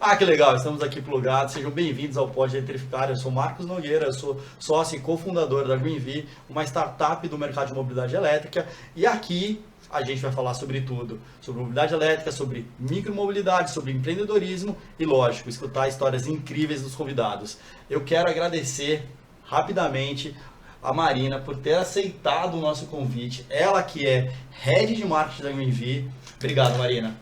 Ah, que legal, estamos aqui plugados. Sejam bem-vindos ao Pod Eletrificar. Eu sou Marcos Nogueira, eu sou sócio e cofundador da GreenV, uma startup do mercado de mobilidade elétrica. E aqui a gente vai falar sobre tudo, sobre mobilidade elétrica, sobre micromobilidade, sobre empreendedorismo e, lógico, escutar histórias incríveis dos convidados. Eu quero agradecer rapidamente a Marina por ter aceitado o nosso convite. Ela que é Head de Marketing da GreenV. Obrigado, Marina.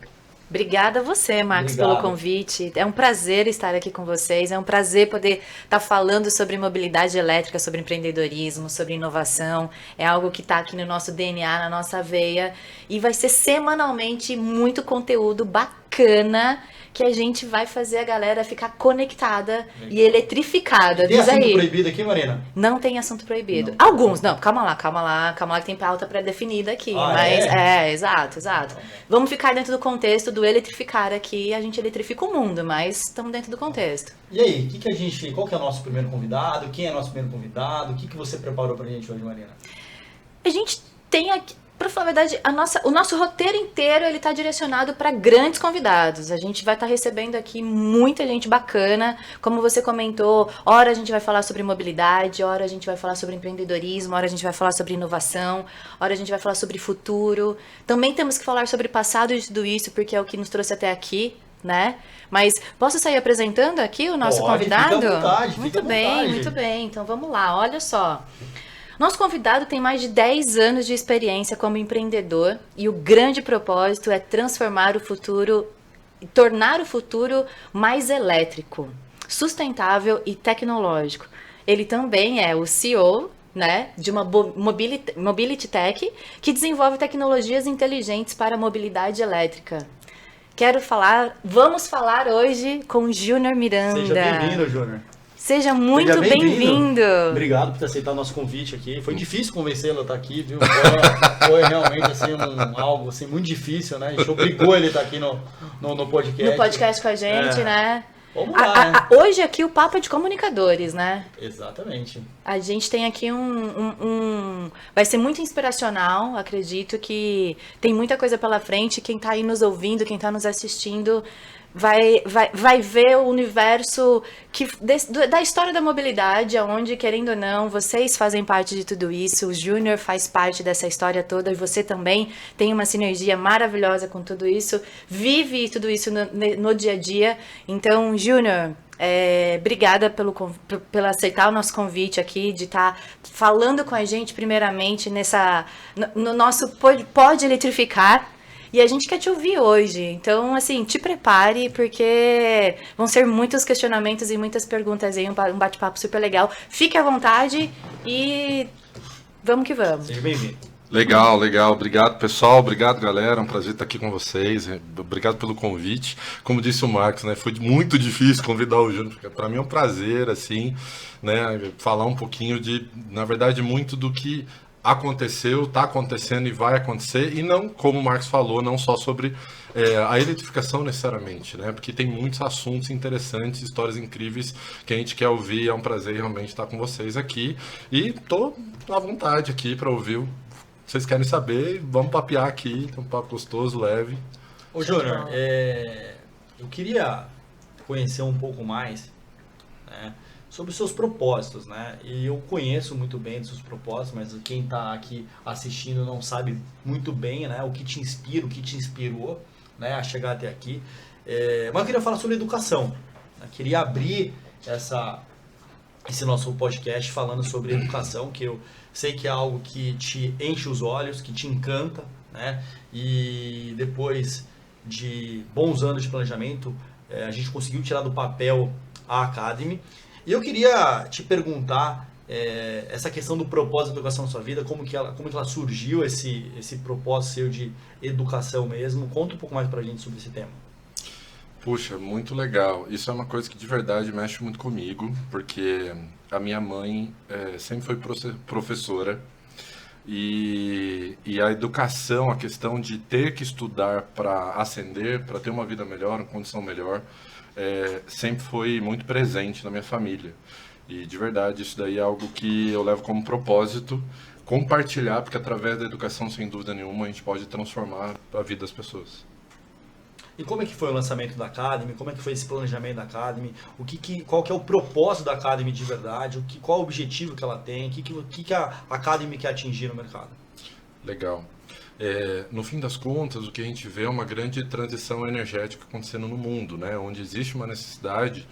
Obrigada a você, Marcos, Obrigado. pelo convite. É um prazer estar aqui com vocês. É um prazer poder estar falando sobre mobilidade elétrica, sobre empreendedorismo, sobre inovação. É algo que está aqui no nosso DNA, na nossa veia. E vai ser semanalmente muito conteúdo bacana que a gente vai fazer a galera ficar conectada e eletrificada. Tem Diz assunto aí. proibido aqui, Marina? Não tem assunto proibido. Não. Alguns, não, calma lá, que tem pauta pré-definida aqui. Mas exato. Vamos ficar dentro do contexto do eletrificar aqui. A gente eletrifica o mundo, mas estamos dentro do contexto. E aí, qual que é o nosso primeiro convidado? Quem é nosso primeiro convidado? O que você preparou pra gente hoje, Marina? A gente tem aqui, pra falar a verdade, o nosso roteiro inteiro ele tá direcionado para grandes convidados. A gente vai estar recebendo aqui muita gente bacana. Como você comentou, ora a gente vai falar sobre mobilidade, ora a gente vai falar sobre empreendedorismo, ora a gente vai falar sobre inovação, ora a gente vai falar sobre futuro. Também temos que falar sobre passado de tudo isso, porque é o que nos trouxe até aqui, né? Mas posso sair apresentando aqui o nosso convidado? Fica à vontade, muito bem. Então vamos lá, olha só. Nosso convidado tem mais de 10 anos de experiência como empreendedor e o grande propósito é transformar o futuro e tornar o futuro mais elétrico, sustentável e tecnológico. Ele também é o CEO, né, de uma Mobility Tech que desenvolve tecnologias inteligentes para a mobilidade elétrica. Vamos falar hoje com Júnior Miranda. Seja bem-vindo, Júnior. Seja muito bem-vindo. Obrigado por ter aceitado o nosso convite aqui. Foi difícil convencê-lo a estar aqui, viu? Foi realmente assim, algo assim, muito difícil, né? A gente obrigou ele a estar aqui no podcast. No podcast com a gente, né? Vamos lá, né? Hoje aqui o papo é de comunicadores, né? Exatamente. A gente tem aqui vai ser muito inspiracional, acredito que tem muita coisa pela frente. Quem está aí nos ouvindo, quem está nos assistindo, vai ver o universo da história da mobilidade, onde, querendo ou não, vocês fazem parte de tudo isso, o Júnior faz parte dessa história toda e você também tem uma sinergia maravilhosa com tudo isso, vive tudo isso no dia a dia. Então, Júnior, obrigada pelo aceitar o nosso convite aqui, de estar falando com a gente primeiramente no nosso Pod Eletrificar. E a gente quer te ouvir hoje, então, assim, te prepare, porque vão ser muitos questionamentos e muitas perguntas aí, um bate-papo super legal. Fique à vontade e vamos que vamos. Seja bem-vindo. Legal. Obrigado, pessoal. Obrigado, galera. É um prazer estar aqui com vocês. Obrigado pelo convite. Como disse o Marcos, né, foi muito difícil convidar o Júnior, porque para mim é um prazer, assim, né, falar um pouquinho na verdade, muito do que aconteceu, está acontecendo e vai acontecer, e não, como o Marcos falou, não só sobre a eletrificação necessariamente, né? Porque tem muitos assuntos interessantes, histórias incríveis que a gente quer ouvir. É um prazer realmente estar com vocês aqui e tô à vontade aqui para ouvir o que vocês querem saber. Vamos papear aqui, tem um papo gostoso, leve. Ô, Júnior, eu queria conhecer um pouco mais, né, sobre os seus propósitos, né? E eu conheço muito bem dos seus propósitos, mas quem está aqui assistindo não sabe muito bem, né, o que te inspira, o que te inspirou, né, a chegar até aqui. Mas eu queria falar sobre educação, né? Queria abrir esse nosso podcast falando sobre educação, que eu sei que é algo que te enche os olhos, que te encanta, né? E depois de bons anos de planejamento, a gente conseguiu tirar do papel a Academy. E eu queria te perguntar essa questão do propósito da educação na sua vida, como que ela surgiu, esse propósito seu de educação mesmo. Conta um pouco mais pra gente sobre esse tema. Puxa, muito legal. Isso é uma coisa que de verdade mexe muito comigo, porque a minha mãe sempre foi professora e a educação, a questão de ter que estudar para ascender, para ter uma vida melhor, uma condição melhor, sempre foi muito presente na minha família. E de verdade isso daí é algo que eu levo como propósito, compartilhar, porque através da educação, sem dúvida nenhuma, a gente pode transformar a vida das pessoas. E como é que foi o lançamento da Academy? Como é que foi esse planejamento da Academy? Qual que é o propósito da Academy de verdade? Qual o objetivo que ela tem? O que a Academy quer atingir no mercado? Legal. No fim das contas, o que a gente vê é uma grande transição energética acontecendo no mundo, né? Onde existe uma necessidade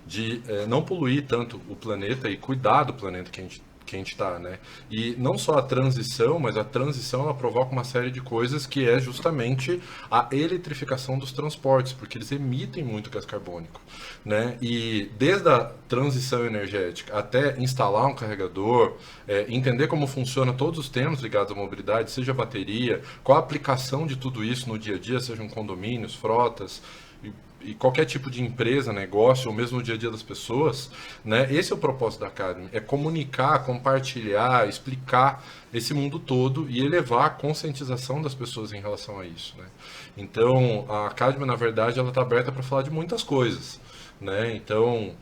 de não poluir tanto o planeta e cuidar do planeta que a gente está, né? E não só a transição, mas a transição ela provoca uma série de coisas que é justamente a eletrificação dos transportes, porque eles emitem muito gás carbônico, né? E desde a transição energética até instalar um carregador, entender como funciona todos os temas ligados à mobilidade, seja a bateria, qual a aplicação de tudo isso no dia a dia, sejam condomínios, frotas, e qualquer tipo de empresa, negócio, ou mesmo no dia a dia das pessoas, né? Esse é o propósito da Academy, é comunicar, compartilhar, explicar esse mundo todo e elevar a conscientização das pessoas em relação a isso, né? Então, a Academy, na verdade, ela está aberta para falar de muitas coisas, né? Então,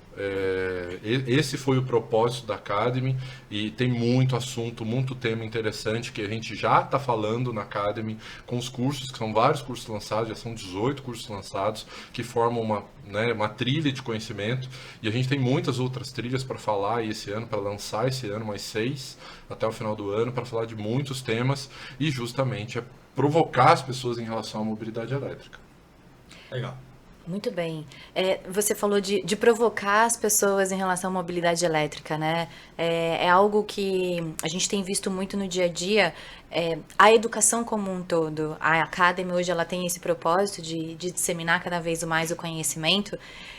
esse foi o propósito da Academy e tem muito assunto, muito tema interessante que a gente já está falando na Academy com os cursos, que são vários cursos lançados, já são 18 cursos lançados que formam uma trilha de conhecimento e a gente tem muitas outras trilhas para falar esse ano, para lançar esse ano, mais 6 até o final do ano, para falar de muitos temas e justamente provocar as pessoas em relação à mobilidade elétrica. Legal. Muito bem. Você falou de provocar as pessoas em relação à mobilidade elétrica, né? É algo que a gente tem visto muito no dia a dia. A educação como um todo, a Academy hoje ela tem esse propósito de disseminar cada vez mais o conhecimento.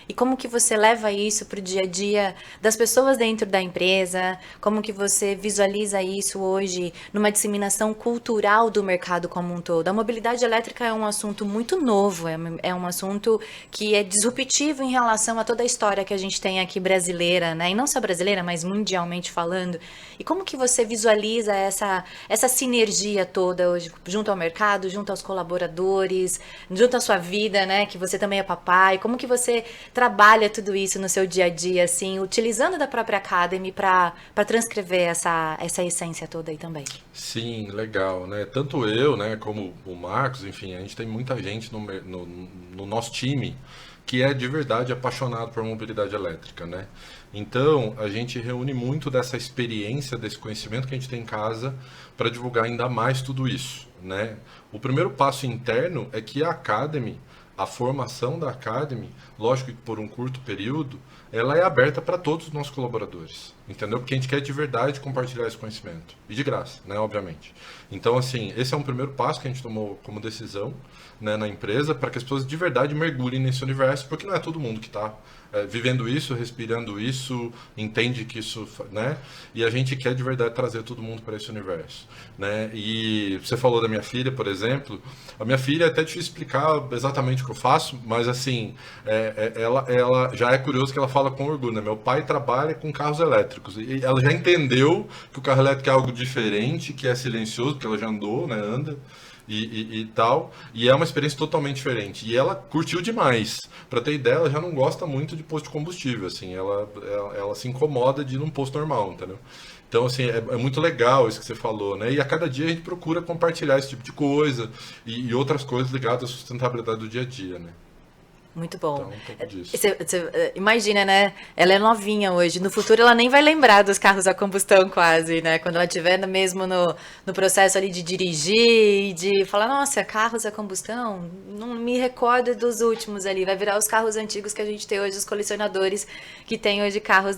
E como que você leva isso para o dia a dia das pessoas dentro da empresa? Como que você visualiza isso hoje numa disseminação cultural do mercado como um todo? A mobilidade elétrica é um assunto muito novo, é um assunto que é disruptivo em relação a toda a história que a gente tem aqui brasileira, né? E não só brasileira, mas mundialmente falando. E como que você visualiza essa sinergia toda hoje, junto ao mercado, junto aos colaboradores, junto à sua vida, né? Que você também é papai. Como que você trabalha tudo isso no seu dia a dia, assim, utilizando da própria Academy para transcrever essa essência toda aí também? Sim, legal, né? Tanto eu, né, como o Marcos, enfim, a gente tem muita gente no nosso time que é de verdade apaixonado por mobilidade elétrica, né? Então, a gente reúne muito dessa experiência, desse conhecimento que a gente tem em casa para divulgar ainda mais tudo isso, né? O primeiro passo interno é que a Academy, a formação da Academy, lógico que por um curto período, ela é aberta para todos os nossos colaboradores, entendeu? Porque a gente quer de verdade compartilhar esse conhecimento, e de graça, né, obviamente. Então, assim, esse é um primeiro passo que a gente tomou como decisão, né, na empresa, para que as pessoas de verdade mergulhem nesse universo, porque não é todo mundo que está vivendo isso, respirando isso, entende que isso, né? E a gente quer de verdade trazer todo mundo para esse universo, né? E você falou da minha filha, por exemplo. A minha filha é até difícil explicar exatamente o que eu faço, mas assim, ela já é curioso que ela fala com orgulho, né? Meu pai trabalha com carros elétricos e ela já entendeu que o carro elétrico é algo diferente, que é silencioso, porque ela já andou, né? Anda. E tal, e é uma experiência totalmente diferente. E ela curtiu demais. Para ter ideia, ela já não gosta muito de posto de combustível, assim, ela se incomoda de ir num posto normal, entendeu? Então, assim, é muito legal isso que você falou, né? E a cada dia a gente procura compartilhar esse tipo de coisa e outras coisas ligadas à sustentabilidade do dia a dia, né? Muito bom. Então, um pouco disso. Você imagina, né? Ela é novinha hoje. No futuro, ela nem vai lembrar dos carros a combustão quase, né? Quando ela estiver mesmo no processo ali de dirigir e de falar, nossa, carros a combustão? Não me recordo dos últimos ali. Vai virar os carros antigos que a gente tem hoje, os colecionadores que tem hoje carros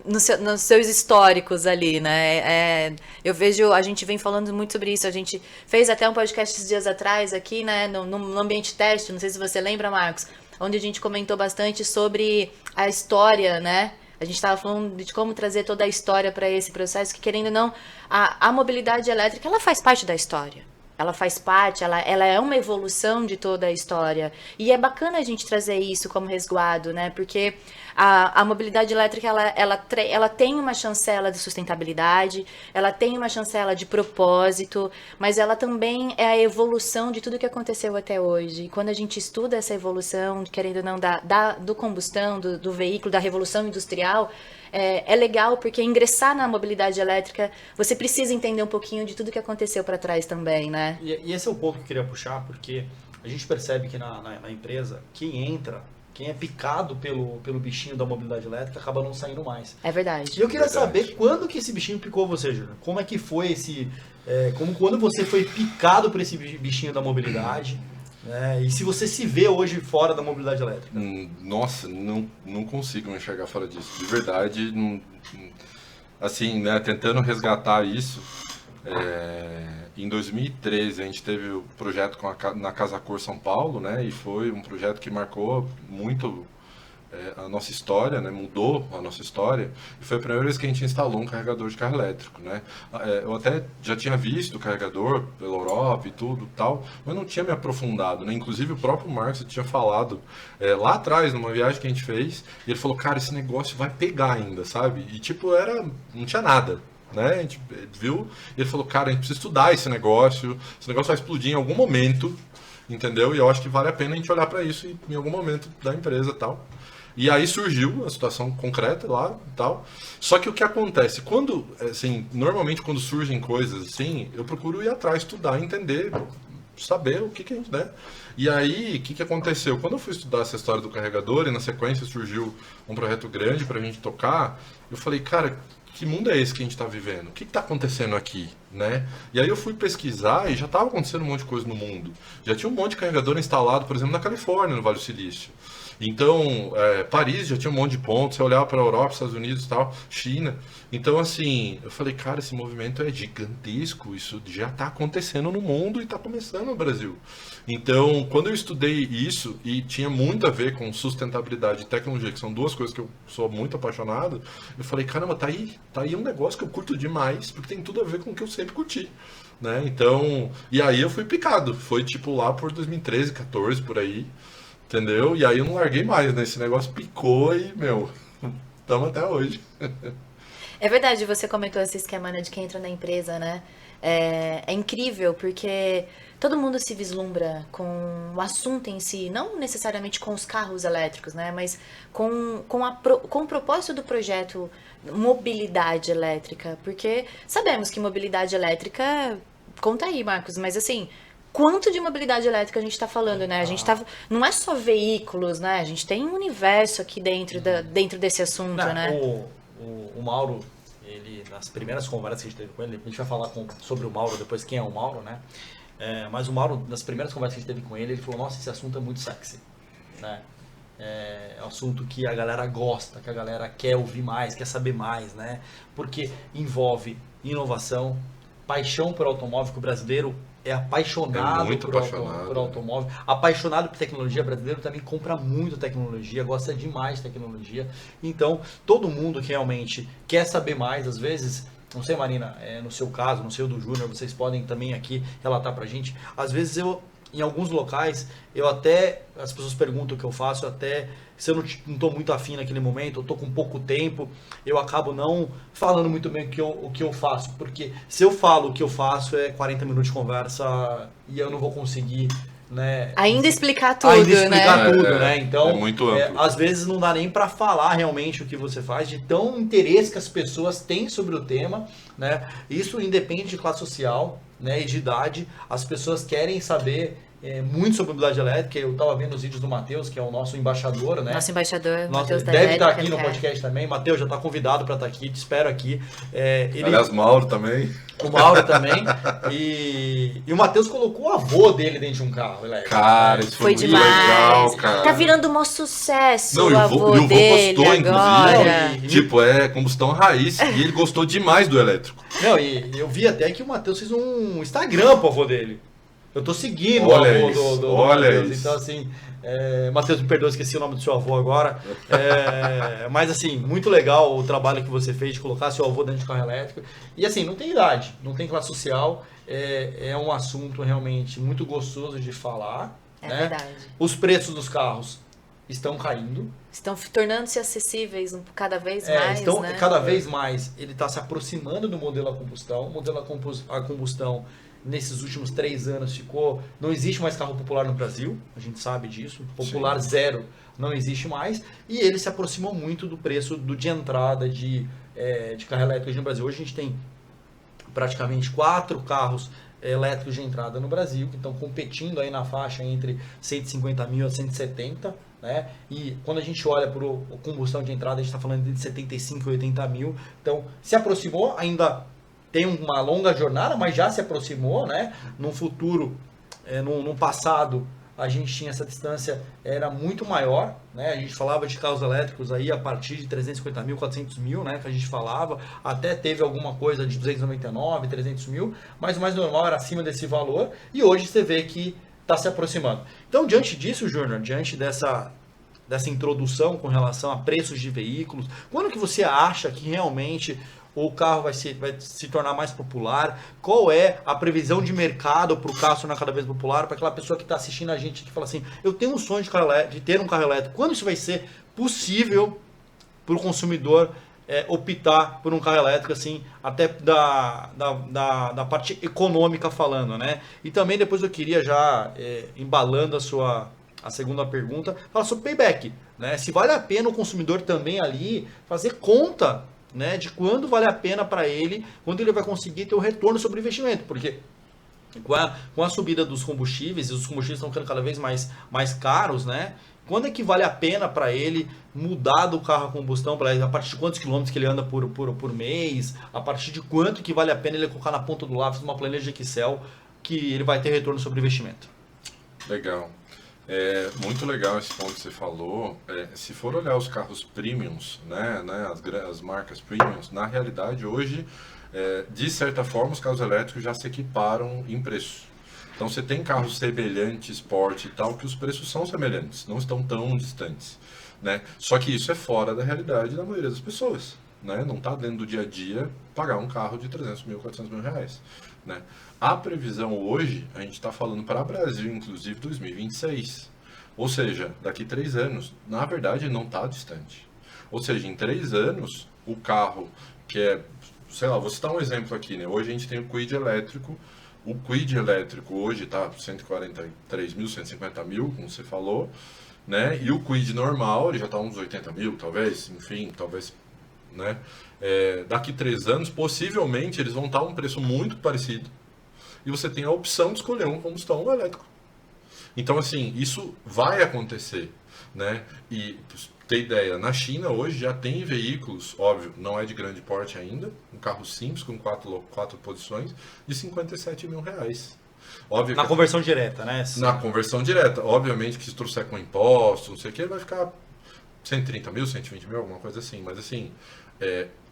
nos seus históricos ali, né? Eu vejo, a gente vem falando muito sobre isso, a gente fez até um podcast esses dias atrás aqui, né, no ambiente teste, não sei se você lembra, Marcos, onde a gente comentou bastante sobre a história, né? A gente estava falando de como trazer toda a história para esse processo, que querendo ou não, a mobilidade elétrica, ela faz parte da história. Ela faz parte, ela é uma evolução de toda a história. E é bacana a gente trazer isso como resguardo, né? Porque a mobilidade elétrica, ela tem uma chancela de sustentabilidade, ela tem uma chancela de propósito, mas ela também é a evolução de tudo que aconteceu até hoje. E quando a gente estuda essa evolução, querendo ou não, do combustão, do veículo, da revolução industrial, é legal porque ingressar na mobilidade elétrica, você precisa entender um pouquinho de tudo que aconteceu para trás também, né? E esse é o ponto que eu queria puxar, porque a gente percebe que na empresa, quem é picado pelo bichinho da mobilidade elétrica acaba não saindo mais. É verdade. E eu queria saber quando que esse bichinho picou você, Júnior. Como é que foi quando você foi picado por esse bichinho da mobilidade, né? E se você se vê hoje fora da mobilidade elétrica? Nossa, não consigo me enxergar fora disso. De verdade, assim, né, tentando resgatar isso, em 2013 a gente teve o projeto na Casa Cor São Paulo, né, e foi um projeto que marcou muito a nossa história, né, mudou a nossa história, e foi a primeira vez que a gente instalou um carregador de carro elétrico, né. Eu até já tinha visto o carregador pela Europa e tudo tal, mas não tinha me aprofundado, né, inclusive o próprio Marcos tinha falado lá atrás, numa viagem que a gente fez, e ele falou, cara, esse negócio vai pegar ainda, sabe, e tipo, não tinha nada, né, a gente viu, e ele falou, cara, a gente precisa estudar esse negócio vai explodir em algum momento, entendeu, e eu acho que vale a pena a gente olhar para isso em algum momento da empresa e tal. E aí surgiu a situação concreta lá e tal. Só que o que acontece? Normalmente quando surgem coisas assim, eu procuro ir atrás, estudar, entender, saber o que a gente, né? E aí, o que aconteceu? Quando eu fui estudar essa história do carregador e na sequência surgiu um projeto grande pra gente tocar, eu falei, cara, que mundo é esse que a gente está vivendo? O que está acontecendo aqui, né? E aí eu fui pesquisar e já estava acontecendo um monte de coisa no mundo. Já tinha um monte de carregador instalado, por exemplo, na Califórnia, no Vale do Silício. Então, Paris já tinha um monte de pontos, você olhava para a Europa, Estados Unidos e tal, China. Então, assim, eu falei, cara, esse movimento é gigantesco, isso já está acontecendo no mundo e está começando no Brasil. Então, quando eu estudei isso, e tinha muito a ver com sustentabilidade e tecnologia, que são duas coisas que eu sou muito apaixonado, eu falei, caramba, tá aí um negócio que eu curto demais, porque tem tudo a ver com o que eu sempre curti. Né? Então, e aí eu fui picado, foi tipo lá por 2013, 14, por aí. Entendeu? E aí eu não larguei mais, né? Esse negócio picou e, estamos até hoje. É verdade, você comentou esse esquema, né, de quem entra na empresa, né? É incrível, porque todo mundo se vislumbra com o assunto em si, não necessariamente com os carros elétricos, né? Mas com o propósito do projeto mobilidade elétrica. Porque sabemos que mobilidade elétrica... Conta aí, Marcos, mas assim... Quanto de mobilidade elétrica a gente está falando, né? A gente não é só veículos, né? A gente tem um universo aqui dentro desse assunto, né? O Mauro, ele, nas primeiras conversas que a gente teve com ele, a gente vai falar sobre o Mauro depois, quem é o Mauro, né? Mas o Mauro, nas primeiras conversas que a gente teve com ele falou, nossa, esse assunto é muito sexy, né? É um assunto que a galera gosta, que a galera quer ouvir mais, quer saber mais, né? Porque envolve inovação, paixão por automóvel, que o brasileiro é apaixonado por automóvel, apaixonado por tecnologia. Brasileiro também compra muito tecnologia, gosta demais de tecnologia. Então, todo mundo que realmente quer saber mais, às vezes, não sei, Marina, no seu caso, no seu do Júnior, vocês podem também aqui relatar pra gente. Às vezes em alguns locais, as pessoas perguntam o que eu faço, se eu não estou muito afim naquele momento, eu estou com pouco tempo, eu acabo não falando muito bem o que eu faço, porque se eu falo o que eu faço, 40 minutos de conversa e eu não vou conseguir, né? Ainda explicar tudo, né? Então, é muito amplo. Às vezes não dá nem para falar realmente o que você faz, de tão interesse que as pessoas têm sobre o tema, né? Isso independe de classe social, né, e de idade. As pessoas querem saber muito sobre mobilidade elétrica. Eu estava vendo os vídeos do Matheus, que é o nosso embaixador, né? Nosso embaixador, Matheus da deve estar aqui no podcast também. Matheus já está convidado para estar aqui, te espero aqui. Aliás, Mauro também. O Mauro também. E o Matheus colocou o avô dele dentro de um carro elétrico. Cara, isso foi muito demais. legal, cara. Tá virando um sucesso. Não, o avô dele gostou, agora. Inclusive. Tipo, é combustão raiz. E ele gostou demais do elétrico. Não, e eu vi até que o Matheus fez um Instagram pro avô dele. Eu tô seguindo olha o avô do Matheus. Isso. Então, assim, Matheus, me perdoa, esqueci o nome do seu avô agora. Mas, assim, muito legal o trabalho que você fez de colocar seu avô dentro de carro elétrico. E, assim, não tem idade, não tem classe social. É um assunto realmente muito gostoso de falar. É verdade. Os preços dos carros estão caindo. Estão tornando-se acessíveis cada vez mais, né? Cada vez mais ele está se aproximando do modelo a combustão. O modelo a combustão, nesses últimos 3 anos, não existe mais carro popular no Brasil, a gente sabe disso. Popular zero não existe mais. E ele se aproximou muito do preço de entrada de carro elétrico no Brasil. Hoje a gente tem praticamente 4 carros elétricos de entrada no Brasil, que estão competindo aí na faixa entre 150 mil a 170, né? E quando a gente olha para o combustão de entrada, a gente está falando de 75 e 80 mil. Então, se aproximou, ainda tem uma longa jornada, mas já se aproximou, né? No futuro, no passado, a gente tinha essa distância, era muito maior, né? A gente falava de carros elétricos aí a partir de 350 mil, 400 mil, né? Que a gente falava, até teve alguma coisa de 299, 300 mil, mas o mais normal era acima desse valor, e hoje você vê que está se aproximando. Então, diante disso, Júnior, diante dessa introdução com relação a preços de veículos, quando que você acha que realmente o carro vai se tornar mais popular? Qual é a previsão de mercado para o carro se tornar cada vez popular? Para aquela pessoa que está assistindo a gente que fala assim, eu tenho um sonho de ter um carro elétrico. Quando isso vai ser possível para o consumidor optar por um carro elétrico, assim, até da parte econômica falando, né? E também depois eu queria já, embalando a segunda pergunta, falar sobre payback, né? Se vale a pena o consumidor também ali fazer conta, né, de quando vale a pena para ele, quando ele vai conseguir ter o retorno sobre o investimento, porque com a subida dos combustíveis, e os combustíveis estão ficando cada vez mais caros, né? Quando é que vale a pena para ele mudar do carro a combustão, a partir de quantos quilômetros que ele anda por mês, a partir de quanto que vale a pena ele colocar na ponta do lápis uma planilha de Excel que ele vai ter retorno sobre o investimento. Legal. Muito legal esse ponto que você falou. Se for olhar os carros premiums, né, as marcas premiums, na realidade hoje, de certa forma, os carros elétricos já se equiparam em preço. Então você tem carros semelhantes, Porsche e tal, que os preços são semelhantes, não estão tão distantes, né? Só que isso é fora da realidade da maioria das pessoas, né? Não está dentro do dia a dia pagar um carro de 300 mil, 400 mil reais, né? A previsão hoje, a gente está falando para o Brasil, inclusive 2026. Ou seja, daqui 3 anos, na verdade não está distante. Ou seja, em 3 anos, o carro que sei lá, vou citar um exemplo aqui, né? Hoje a gente tem o Kwid elétrico. O Kwid elétrico hoje está 143 mil, 150 mil, como você falou, né? E o Kwid normal, ele já está uns 80 mil, talvez, enfim, talvez, né? Daqui 3 anos, possivelmente, eles vão estar a um preço muito parecido. E você tem a opção de escolher um combustão ou elétrico. Então, assim, isso vai acontecer, né? E, ter ideia, na China hoje já tem veículos, óbvio, não é de grande porte ainda, um carro simples com 4 posições, de 57 mil reais. Óbvio na conversão direta, né? Na conversão direta. Obviamente que se trouxer com impostos, não sei o que, vai ficar 130 mil, 120 mil, alguma coisa assim. Mas, assim,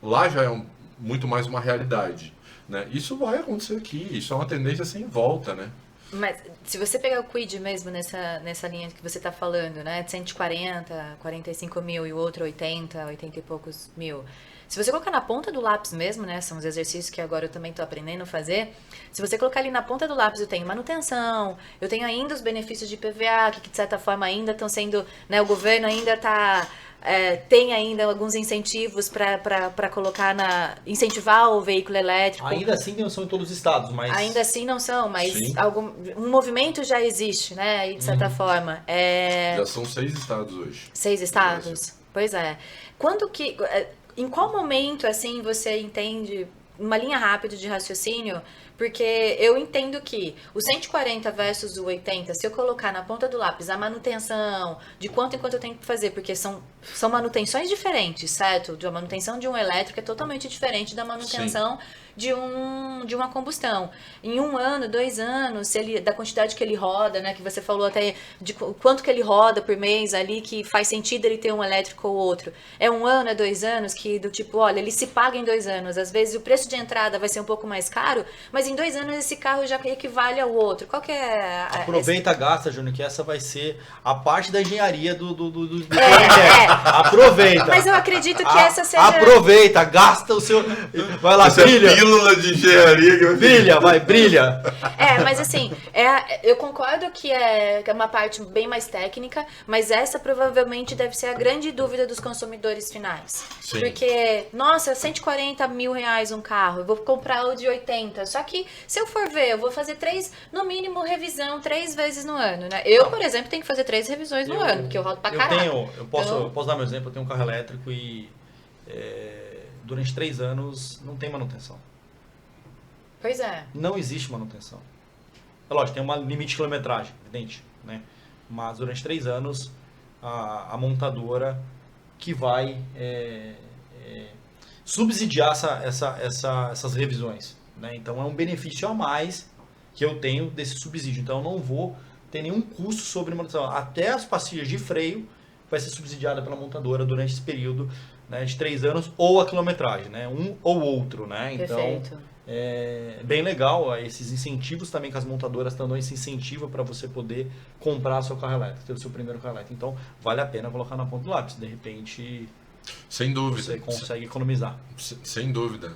lá já é muito mais uma realidade. Né? Isso vai acontecer aqui, isso é uma tendência sem volta, né? Mas se você pegar o Kwid mesmo nessa linha que você está falando, né, de 140, 45 mil e o outro 80 e poucos mil, se você colocar na ponta do lápis mesmo, né, são os exercícios que agora eu também estou aprendendo a fazer, se você colocar ali na ponta do lápis, eu tenho manutenção, eu tenho ainda os benefícios de IPVA, que de certa forma ainda estão sendo, né, o governo ainda está... tem ainda alguns incentivos para colocar incentivar o veículo elétrico. Ainda assim não são em todos os estados, mas... Ainda assim não são, mas um movimento já existe, né? De certa forma. Já são 6 estados hoje. 6 estados? Pois é. Em qual momento, assim, você entende uma linha rápida de raciocínio? Porque eu entendo que o 140 versus o 80, se eu colocar na ponta do lápis a manutenção, de quanto em quanto eu tenho que fazer, porque são manutenções diferentes, certo? A manutenção de um elétrico é totalmente diferente da manutenção de uma combustão. Em 1 ano, 2 anos, da quantidade que ele roda, né? Que você falou até de quanto que ele roda por mês ali, que faz sentido ele ter um elétrico ou outro. É 1 ano, é 2 anos, que do tipo, olha, ele se paga em 2 anos. Às vezes o preço de entrada vai ser um pouco mais caro, mas em 2 anos esse carro já equivale ao outro. Qual que é... Aproveita, gasta, Júnior, que essa vai ser a parte da engenharia do Aproveita. Mas eu acredito que essa seja... Aproveita, gasta o seu... Vai lá, essa brilha. Pílula de engenharia. Brilha, vai, brilha. Mas assim, eu concordo que é uma parte bem mais técnica, mas essa provavelmente deve ser a grande dúvida dos consumidores finais. Sim. Porque, nossa, 140 mil reais um carro, eu vou comprar o de 80. Só que, se eu for ver, eu vou fazer no mínimo, revisão 3 vezes no ano, né? Eu, por exemplo, tenho que fazer 3 revisões no ano, porque eu rodo pra caralho. Eu posso dar meu exemplo, eu tenho um carro elétrico e durante 3 anos não tem manutenção. Pois é. Não existe manutenção. É lógico, tem um limite de quilometragem, evidente, né? Mas durante 3 anos, a montadora que vai subsidiar essas revisões, né? Então é um benefício a mais que eu tenho desse subsídio. Então eu não vou ter nenhum custo sobre manutenção. Até as pastilhas de freio vai ser subsidiada pela montadora durante esse período, né, de 3 anos, ou a quilometragem, né? Um ou outro, né? Então, Perfeito. é bem legal esses incentivos também que as montadoras estão dando esse incentivo para você poder comprar seu carro elétrico, ter o seu primeiro carro elétrico. Então, vale a pena colocar na ponta do lápis. De repente, Sem dúvida. você consegue economizar. Sem dúvida.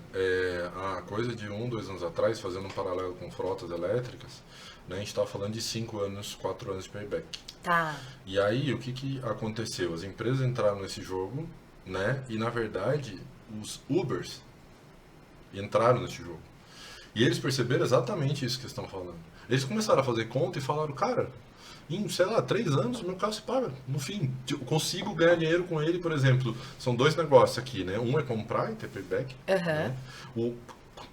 A coisa de 1, 2 anos atrás, fazendo um paralelo com frotas elétricas, né, a gente estava falando de 5 anos, 4 anos de payback. Tá. E aí, o que aconteceu? As empresas entraram nesse jogo, né? E, na verdade, os Ubers entraram nesse jogo. E eles perceberam exatamente isso que estão falando. Eles começaram a fazer conta e falaram, cara, em, sei lá, 3 anos o meu carro se paga. No fim, eu consigo ganhar dinheiro com ele, por exemplo. São 2 negócios aqui, né? Um é comprar e ter payback. Né?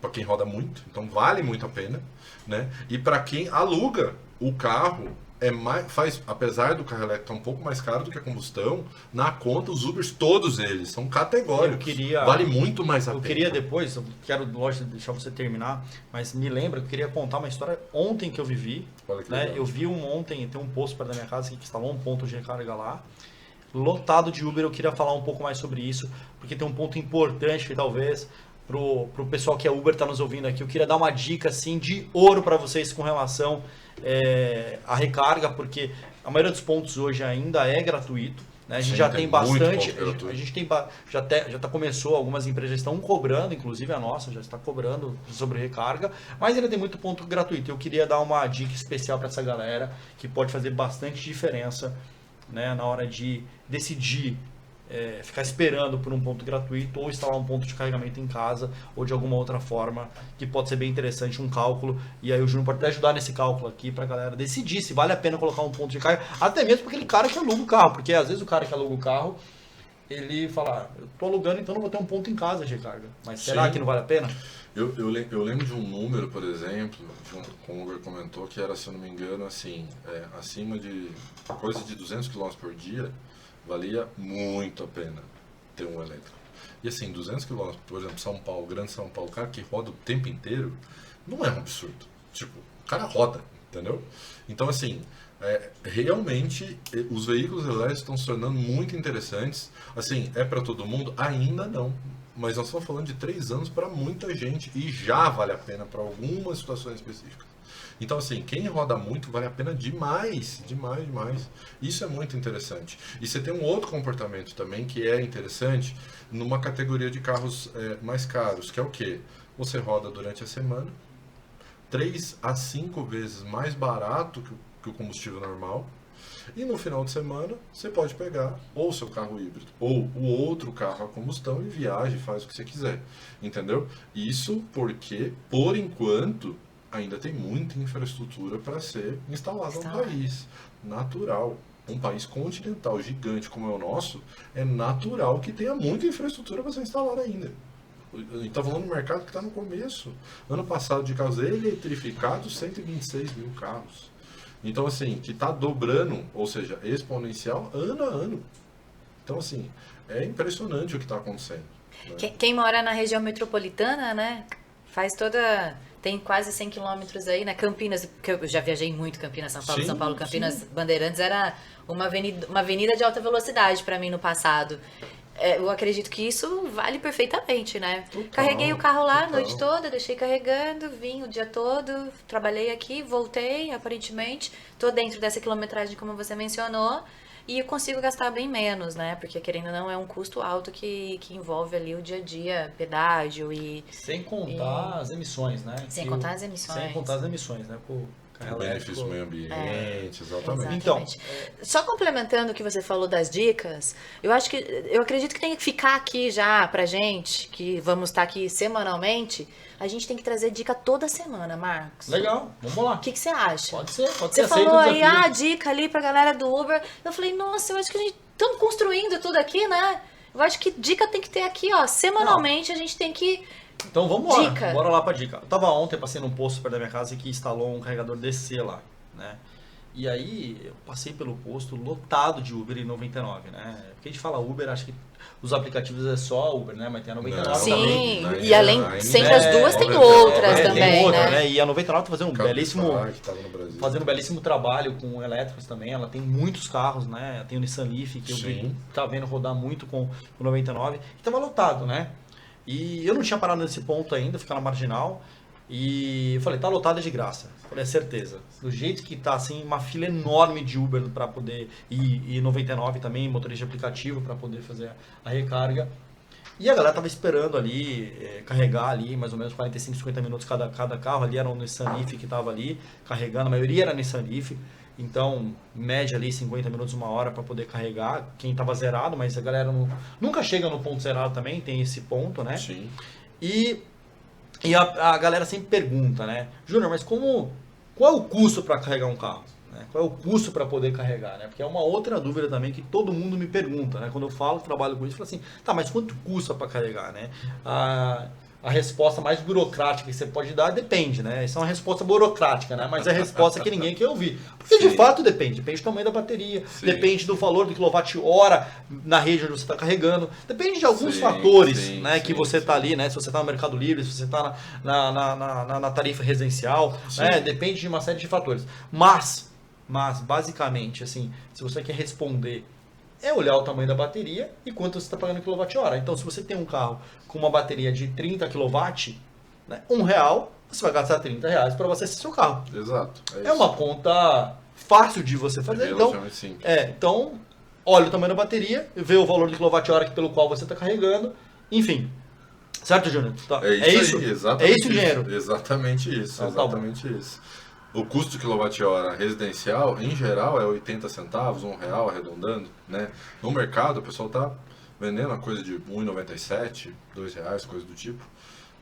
Para quem roda muito, então vale muito a pena, né? E para quem aluga o carro, apesar do carro elétrico estar um pouco mais caro do que a combustão, na conta os Ubers, todos eles, são categóricos. Vale muito mais a pena. Eu queria depois, eu quero, lógico, deixar você terminar, mas me lembra que eu queria contar uma história ontem que eu vivi. Né? Eu vi ontem, tem um posto perto da minha casa que instalou um ponto de recarga lá, lotado de Uber. Eu queria falar um pouco mais sobre isso, porque tem um ponto importante que talvez pro pessoal que é Uber tá nos ouvindo aqui. Eu queria dar uma dica assim de ouro para vocês com relação à recarga, porque a maioria dos pontos hoje ainda é gratuito, né? A gente já tem bastante, a gente tem já começou, algumas empresas já estão cobrando, inclusive a nossa já está cobrando sobre recarga, mas ainda tem muito ponto gratuito. Eu queria dar uma dica especial para essa galera que pode fazer bastante diferença, né, na hora de decidir ficar esperando por um ponto gratuito ou instalar um ponto de carregamento em casa ou de alguma outra forma, que pode ser bem interessante, um cálculo. E aí o Júnior pode até ajudar nesse cálculo aqui pra galera decidir se vale a pena colocar um ponto de carga, até mesmo para aquele cara que aluga o carro, porque às vezes o cara que aluga o carro, ele fala, eu tô alugando, então não vou ter um ponto em casa de recarga, mas será que não vale a pena? Eu lembro de um número, por exemplo, como o Uber comentou, que era, se eu não me engano, assim, acima de coisa de 200 km por dia, valia muito a pena ter um elétrico. E assim, 200 km, por exemplo, São Paulo, Grande São Paulo, o cara que roda o tempo inteiro, não é um absurdo. Tipo, o cara roda, entendeu? Então, assim, realmente, os veículos elétricos estão se tornando muito interessantes. Assim, é para todo mundo? Ainda não. Mas nós estamos falando de 3 anos para muita gente e já vale a pena para algumas situações específicas. Então, assim, quem roda muito vale a pena demais, demais, demais. Isso é muito interessante. E você tem um outro comportamento também que é interessante numa categoria de carros mais caros, que é o quê? Você roda durante a semana, 3 a 5 vezes mais barato que o combustível normal, e no final de semana você pode pegar ou o seu carro híbrido ou o outro carro a combustão e viaja e faz o que você quiser, entendeu? Isso porque, por enquanto, ainda tem muita infraestrutura para ser instalada no país. Natural. Um país continental gigante como é o nosso, é natural que tenha muita infraestrutura para ser instalada ainda. A gente está falando de um mercado que está no começo. Ano passado, de carros eletrificados, 126 mil carros. Então, assim, que está dobrando, ou seja, exponencial, ano a ano. Então, assim, é impressionante o que está acontecendo. Né? Quem mora na região metropolitana, né, faz toda... Tem quase 100 quilômetros aí, né? Campinas, que eu já viajei muito, Campinas, São Paulo, sim, São Paulo, Campinas, sim. Bandeirantes era uma avenida de alta velocidade para mim no passado. Eu acredito que isso vale perfeitamente, né? Total, carreguei o carro lá a noite toda, deixei carregando, vim o dia todo, trabalhei aqui, voltei, aparentemente. Tô dentro dessa quilometragem, como você mencionou. E eu consigo gastar bem menos, né? Porque, querendo ou não, é um custo alto que envolve ali o dia a dia, pedágio e... Sem contar as emissões, né? Sem contar as emissões. Sem contar as emissões, né? Pô, o benefício do meio ambiente, exatamente. Então, só complementando o que você falou das dicas, eu acredito que tem que ficar aqui já pra gente, que vamos estar aqui semanalmente, a gente tem que trazer dica toda semana, Marcos. Legal, vamos lá. O que você acha? Pode ser. Você falou aí, dica ali pra galera do Uber. Eu falei, nossa, eu acho que a gente estamos construindo tudo aqui, né? Eu acho que dica tem que ter aqui, ó. Semanalmente a gente tem que Então vamos embora. Dica. Bora lá pra dica. Eu tava ontem, passei num posto perto da minha casa que instalou um carregador DC lá, né? E aí eu passei pelo posto lotado de Uber e 99, né? Porque a gente fala Uber, acho que os aplicativos é só Uber, né? Mas tem a 99 Não, também. Sim, e além, sempre as duas tem é, outras é, também, tem outra, né? E a 99 tá fazendo um belíssimo... Que tava no Brasil. Fazendo um belíssimo trabalho com elétricos também. Ela tem muitos carros, né? Tem o Nissan Leaf, que eu tava vendo rodar muito com o 99. E tava lotado, né? E eu não tinha parado nesse ponto ainda, ficar na marginal. E eu falei, tá lotado é de graça. Falei, é certeza. Do jeito que tá, assim, uma fila enorme de Uber para poder... E 99 também, motorista de aplicativo para poder fazer a recarga. E a galera tava esperando ali, carregar ali, mais ou menos 45, 50 minutos cada carro. Ali era um Nissan Leaf que tava ali, carregando. A maioria era Nissan Leaf. Então, média ali, 50 minutos, 1 hora para poder carregar. Quem tava zerado, mas a galera nunca chega no ponto zerado também, tem esse ponto, né? Sim. E a galera sempre pergunta, né? Júnior, mas qual é o custo para carregar um carro? Né? Qual é o custo para poder carregar? Né? Porque é uma outra dúvida também que todo mundo me pergunta, né? Quando eu trabalho com isso, eu falo assim, tá, mas quanto custa para carregar, né? A resposta mais burocrática que você pode dar depende, né? Isso é uma resposta burocrática, né? Mas é a resposta que ninguém quer ouvir. Porque de fato depende do tamanho da bateria, depende do valor do quilowatt-hora na rede onde você está carregando, depende de alguns fatores, né? Que você está ali, né? Se você está no Mercado Livre, se você está na tarifa residencial, né? Depende de uma série de fatores. Mas, basicamente, assim, se você quer responder, é olhar o tamanho da bateria e quanto você está pagando em quilowatt-hora. Então, se você tem um carro com uma bateria de 30 kW, né, R$1, você vai gastar R$30 para abastecer seu carro. Exato. É uma conta fácil de você fazer. Então, olha o tamanho da bateria, vê o valor de quilowatt-hora pelo qual você está carregando, enfim. Certo, Júnior? Tá. É isso aí, exatamente. É isso o dinheiro. Exatamente isso, Então, exatamente isso. O custo de quilowatt-hora residencial, em geral, é 80 centavos, R$1 arredondando, né? No mercado, o pessoal está vendendo a coisa de R$1,97, R$2, coisa do tipo,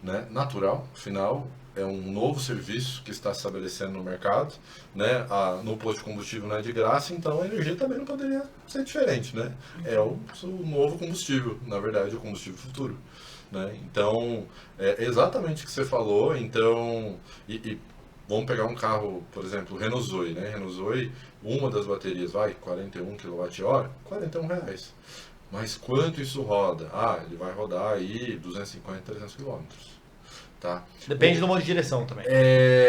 né? Natural, afinal, é um novo serviço que está se estabelecendo no mercado, né? No posto de combustível não é de graça, então a energia também não poderia ser diferente, né? É o novo combustível, na verdade, o combustível futuro, né? Então, é exatamente o que você falou, então... Vamos pegar um carro, por exemplo, o Renault Zoe, né? Renault Zoe, uma das baterias vai 41 kWh, R$41. Mas quanto isso roda? Ele vai rodar aí 250, 300 km. Tá? Depende do modo de direção também.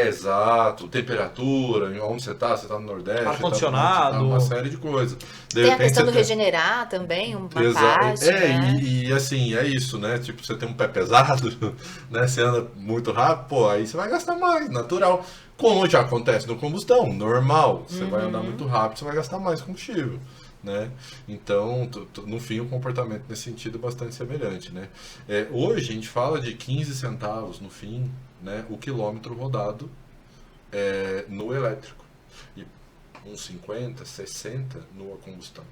Exato. Temperatura, onde você está no Nordeste. Ar-condicionado. Uma série de coisas. Tem a questão do regenerar também, uma parte, né? E assim, é isso, né? Tipo, você tem um pé pesado, né? Você anda muito rápido, aí você vai gastar mais, natural. Como já acontece no combustão, normal. Você vai andar muito rápido, você vai gastar mais combustível. Né? Então, no fim, o comportamento nesse sentido é bastante semelhante, né? Hoje a gente fala de 15 centavos no fim, né? O quilômetro rodado no elétrico e uns 50, 60 no a combustão.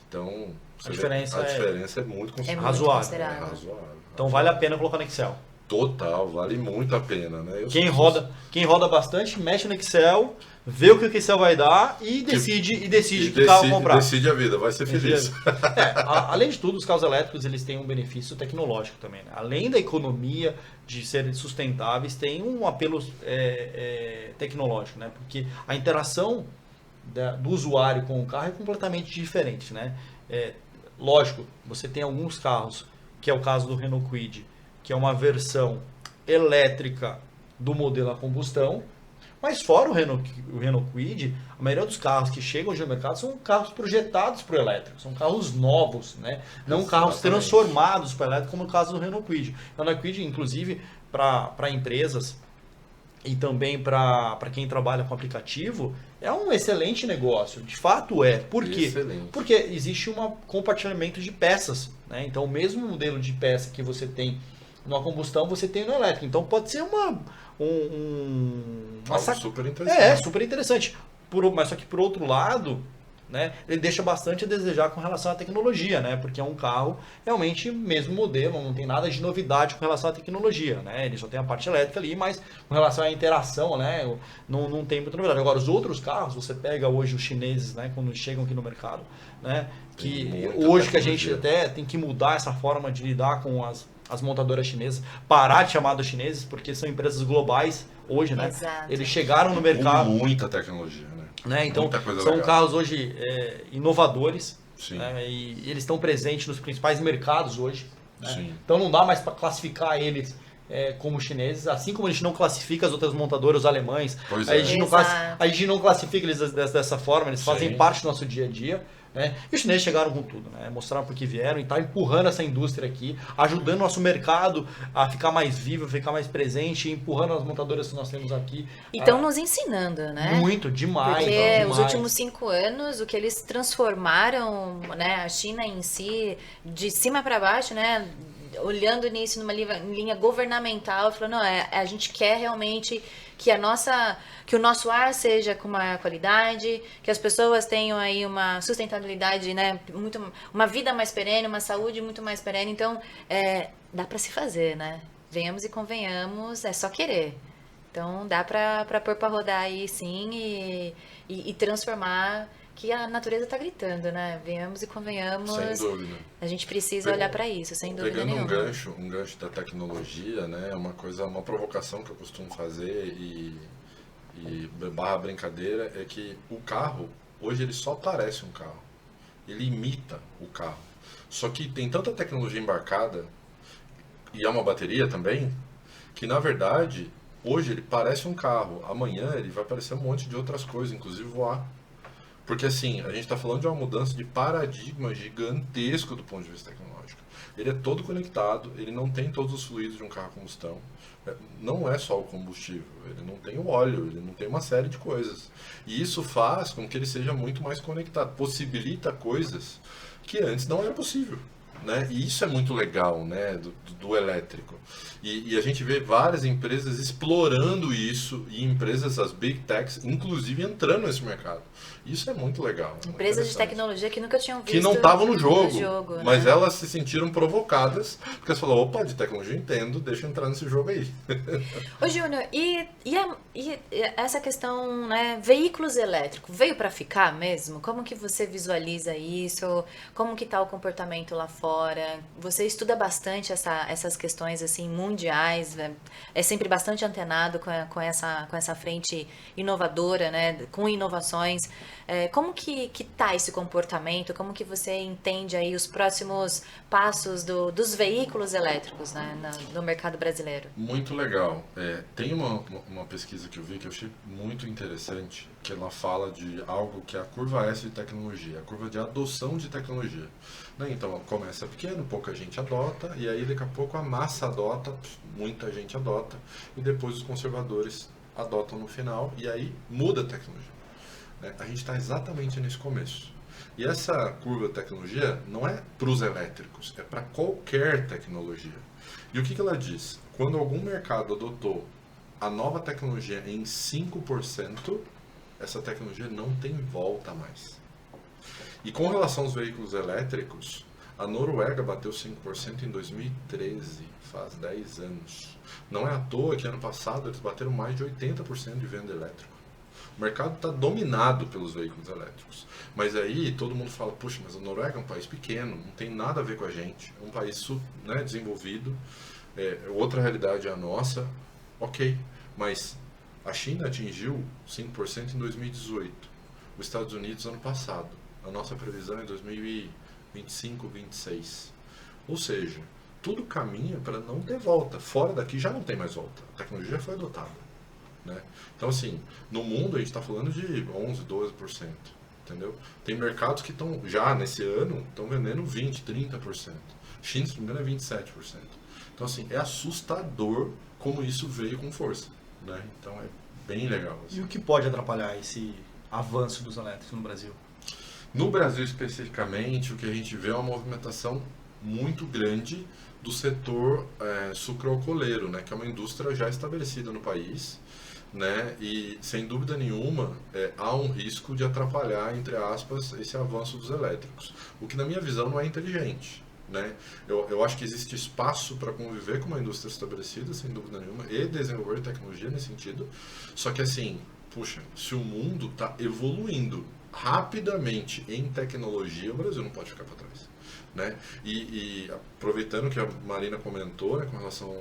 Então, a diferença é muito considerável. Razoável. Então vale a pena colocar no Excel. Total, vale muito a pena, né? Quem roda bastante, mexe no Excel, vê o que o Excel vai dar e decide que carro comprar. Decide a vida, vai ser feliz. Além de tudo, os carros elétricos eles têm um benefício tecnológico também. Né? Além da economia, de serem sustentáveis, tem um apelo tecnológico, né? Porque a interação do usuário com o carro é completamente diferente, né? Lógico, você tem alguns carros, que é o caso do Renault Kwid, que é uma versão elétrica do modelo a combustão, mas fora o Renault Kwid, a maioria dos carros que chegam hoje no mercado são carros projetados para o elétrico, são carros novos, né? Não carros transformados para o elétrico, como no caso do Renault Kwid. O Renault Kwid, inclusive, para empresas e também para quem trabalha com aplicativo, é um excelente negócio, de fato é. Por quê? Excelente. Porque existe um compartilhamento de peças, né? Então o mesmo modelo de peça que você tem na combustão, você tem no elétrico. Então pode ser algo super interessante. Super interessante. Mas só que por outro lado, né, ele deixa bastante a desejar com relação à tecnologia, né, porque é um carro realmente mesmo modelo, não tem nada de novidade com relação à tecnologia, né, ele só tem a parte elétrica ali, mas com relação à interação, né, não tem muita novidade. Agora, os outros carros, você pega hoje os chineses, né, quando chegam aqui no mercado, né, que hoje que a gente até tem que mudar essa forma de lidar com as montadoras chinesas, parar de chamar dos chineses, porque são empresas globais hoje, né, Exato. eles chegaram no mercado... Com muita tecnologia, né? Então, são legal. carros hoje inovadores, Sim. né? E eles estão presentes nos principais mercados hoje. Né? Sim. Então não dá mais para classificar eles como chineses, assim como a gente não classifica as outras montadoras, os alemães. Pois a, é. gente não classifica eles dessa forma, eles fazem Sim. parte do nosso dia a dia. Né? E os chineses chegaram com tudo, né? Mostraram por que vieram e tá empurrando essa indústria aqui, ajudando o nosso mercado a ficar mais vivo, ficar mais presente, empurrando as montadoras que nós temos aqui. E estão nos ensinando, né? Muito, demais. Porque demais. os últimos 5 anos, o que eles transformaram, né, a China em si, de cima para baixo, né? Olhando nisso numa linha governamental, falando, não, a gente quer realmente que o nosso ar seja com maior qualidade, que as pessoas tenham aí uma sustentabilidade, né, uma vida mais perene, uma saúde muito mais perene. Então, dá para se fazer, né? Venhamos e convenhamos, é só querer. Então, dá para pôr para rodar aí, sim, e transformar, que a natureza está gritando, né? Venhamos e convenhamos. Sem dúvida. A gente precisa olhar para isso, sem dúvida Pegando nenhuma. um gancho da tecnologia, né? Uma provocação que eu costumo fazer e barra brincadeira é que o carro, hoje ele só parece um carro. Ele imita o carro. Só que tem tanta tecnologia embarcada, e é uma bateria também, que na verdade, hoje ele parece um carro. Amanhã ele vai parecer um monte de outras coisas, inclusive voar. Porque assim, a gente está falando de uma mudança de paradigma gigantesco do ponto de vista tecnológico. Ele é todo conectado, ele não tem todos os fluidos de um carro a combustão. Não é só o combustível, ele não tem o óleo, ele não tem uma série de coisas. E isso faz com que ele seja muito mais conectado, possibilita coisas que antes não era possível. Né? E isso é muito legal, né, do elétrico. E a gente vê várias empresas explorando isso, e empresas, as big techs, inclusive entrando nesse mercado. Isso é muito legal. Empresas de tecnologia que nunca tinham visto que não estavam no jogo, né? Mas elas se sentiram provocadas, porque elas falaram, opa, de tecnologia eu entendo, deixa eu entrar nesse jogo aí. Ô Júnior, e essa questão, né, veículos elétricos, veio para ficar mesmo? Como que você visualiza isso? Como que tá o comportamento lá fora? Você estuda bastante essas questões assim mundiais, é sempre bastante antenado com essa frente inovadora, né, com inovações. Como que tá esse comportamento? Como que você entende aí os próximos passos dos veículos elétricos, né, no mercado brasileiro? Muito legal. Tem uma pesquisa que eu vi que eu achei muito interessante, que ela fala de algo que é a curva S de tecnologia, a curva de adoção de tecnologia. Né? Então, começa pequeno, pouca gente adota, e aí daqui a pouco a massa adota, muita gente adota, e depois os conservadores adotam no final, e aí muda a tecnologia. A gente está exatamente nesse começo. E essa curva de tecnologia não é para os elétricos, é para qualquer tecnologia. E o que ela diz? Quando algum mercado adotou a nova tecnologia em 5%, essa tecnologia não tem volta mais. E com relação aos veículos elétricos, a Noruega bateu 5% em 2013, faz 10 anos. Não é à toa que ano passado eles bateram mais de 80% de venda elétrica. O mercado está dominado pelos veículos elétricos. Mas aí todo mundo fala, puxa, mas a Noruega é um país pequeno, não tem nada a ver com a gente. É um país desenvolvido, outra realidade é a nossa. Ok, mas a China atingiu 5% em 2018. Os Estados Unidos ano passado. A nossa previsão é 2025, 2026. Ou seja, tudo caminha para não ter volta. Fora daqui já não tem mais volta. A tecnologia já foi adotada. Né? Então, assim, no mundo a gente está falando de 11%, 12%. Entendeu? Tem mercados que estão, já nesse ano, estão vendendo 20%, 30%. China, se não me engano, é 27%. Então, assim, é assustador como isso veio com força. Né? Então, é bem legal. Assim. E o que pode atrapalhar esse avanço dos elétricos no Brasil? No Brasil, especificamente, o que a gente vê é uma movimentação muito grande do setor sucroalcooleiro, né, que é uma indústria já estabelecida no país, né? E sem dúvida nenhuma há um risco de atrapalhar, entre aspas, esse avanço dos elétricos, o que na minha visão não é inteligente, né? Eu acho que existe espaço para conviver com uma indústria estabelecida, sem dúvida nenhuma, e desenvolver tecnologia nesse sentido, só que assim, puxa, se o mundo está evoluindo rapidamente em tecnologia, o Brasil não pode ficar para trás, né? E aproveitando que a Marina comentou, né, com relação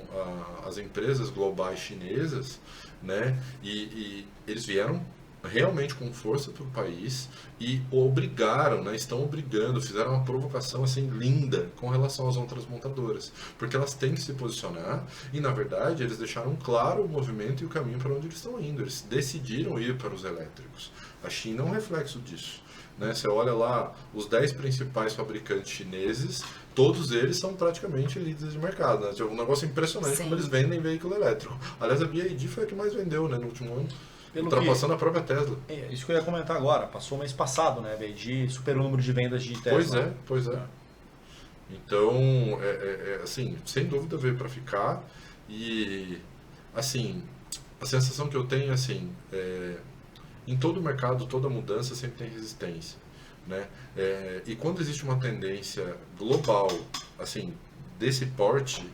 às empresas globais chinesas, né, e eles vieram realmente com força para o país e obrigaram, né, estão obrigando, fizeram uma provocação assim linda com relação às outras montadoras, porque elas têm que se posicionar e na verdade eles deixaram claro o movimento e o caminho para onde eles estão indo. Eles decidiram ir para os elétricos. A China é um reflexo disso, né? Você olha lá os 10 principais fabricantes chineses, todos eles são praticamente líderes de mercado, né? É um negócio impressionante. Sim. Como eles vendem veículo elétrico. Aliás, a BYD foi a que mais vendeu, né, no último ano. Ultrapassando a própria Tesla. É isso que eu ia comentar agora. Passou mês passado, né? A BYD superou o número de vendas de Tesla. Pois é. Então, assim, sem dúvida veio para ficar. E, assim, a sensação que eu tenho, assim, em todo o mercado, toda mudança sempre tem resistência, né? E quando existe uma tendência global, assim, desse porte,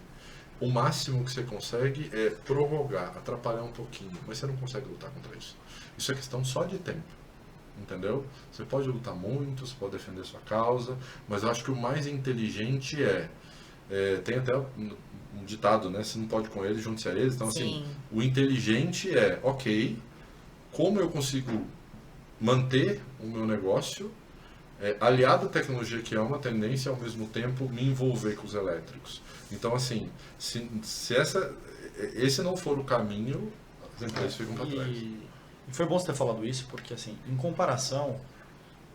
o máximo que você consegue é prorrogar, atrapalhar um pouquinho, mas você não consegue lutar contra isso. Isso é questão só de tempo, entendeu? Você pode lutar muito, você pode defender sua causa, mas eu acho que o mais inteligente tem até um ditado, né? Se não pode com eles, junte-se a eles. Então, Sim. assim, o inteligente ok, como eu consigo manter o meu negócio aliado à tecnologia, que é uma tendência, ao mesmo tempo me envolver com os elétricos. Então, assim, se esse não for o caminho, as empresas ficam para trás. E foi bom você ter falado isso, porque, assim, em comparação,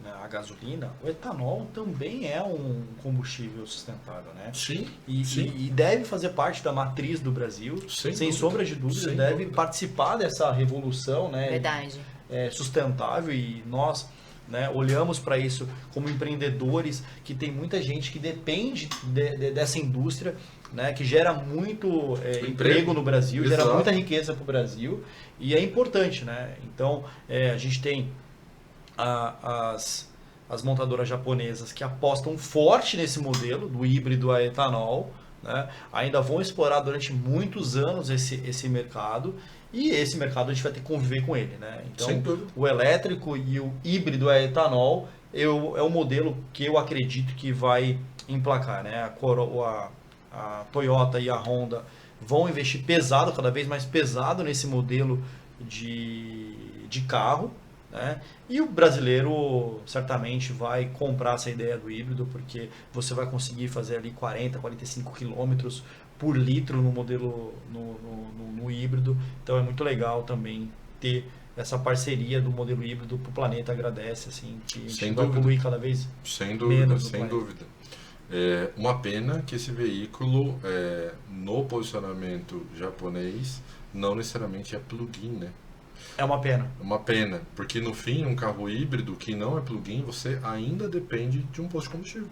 né, à gasolina, o etanol também é um combustível sustentável, né? Sim. E deve fazer parte da matriz do Brasil, sem sombra de dúvida, deve participar dessa revolução, né? Verdade. Sustentável, e nós, né, olhamos para isso como empreendedores, que tem muita gente que depende dessa indústria, né, que gera muito emprego no Brasil, Exato. gera muita riqueza para o Brasil, e é importante, né? Então, a gente tem as montadoras japonesas que apostam forte nesse modelo do híbrido a etanol, né? Ainda vão explorar durante muitos anos esse mercado, e esse mercado a gente vai ter que conviver com ele, né? Então, o elétrico e o híbrido a etanol é o modelo que eu acredito que vai emplacar, né? A Toyota e a Honda vão investir pesado, cada vez mais pesado nesse modelo de carro, né? E o brasileiro certamente vai comprar essa ideia do híbrido, porque você vai conseguir fazer ali 40, 45 quilômetros por litro no modelo no híbrido. Então é muito legal também ter essa parceria do modelo híbrido para o planeta. Agradece, assim, que a gente vai poluir cada vez menos. Sem dúvida. Uma pena que esse veículo, no posicionamento japonês, não necessariamente é plug-in, né? É uma pena. É uma pena, porque no fim, um carro híbrido que não é plug-in, você ainda depende de um posto de combustível.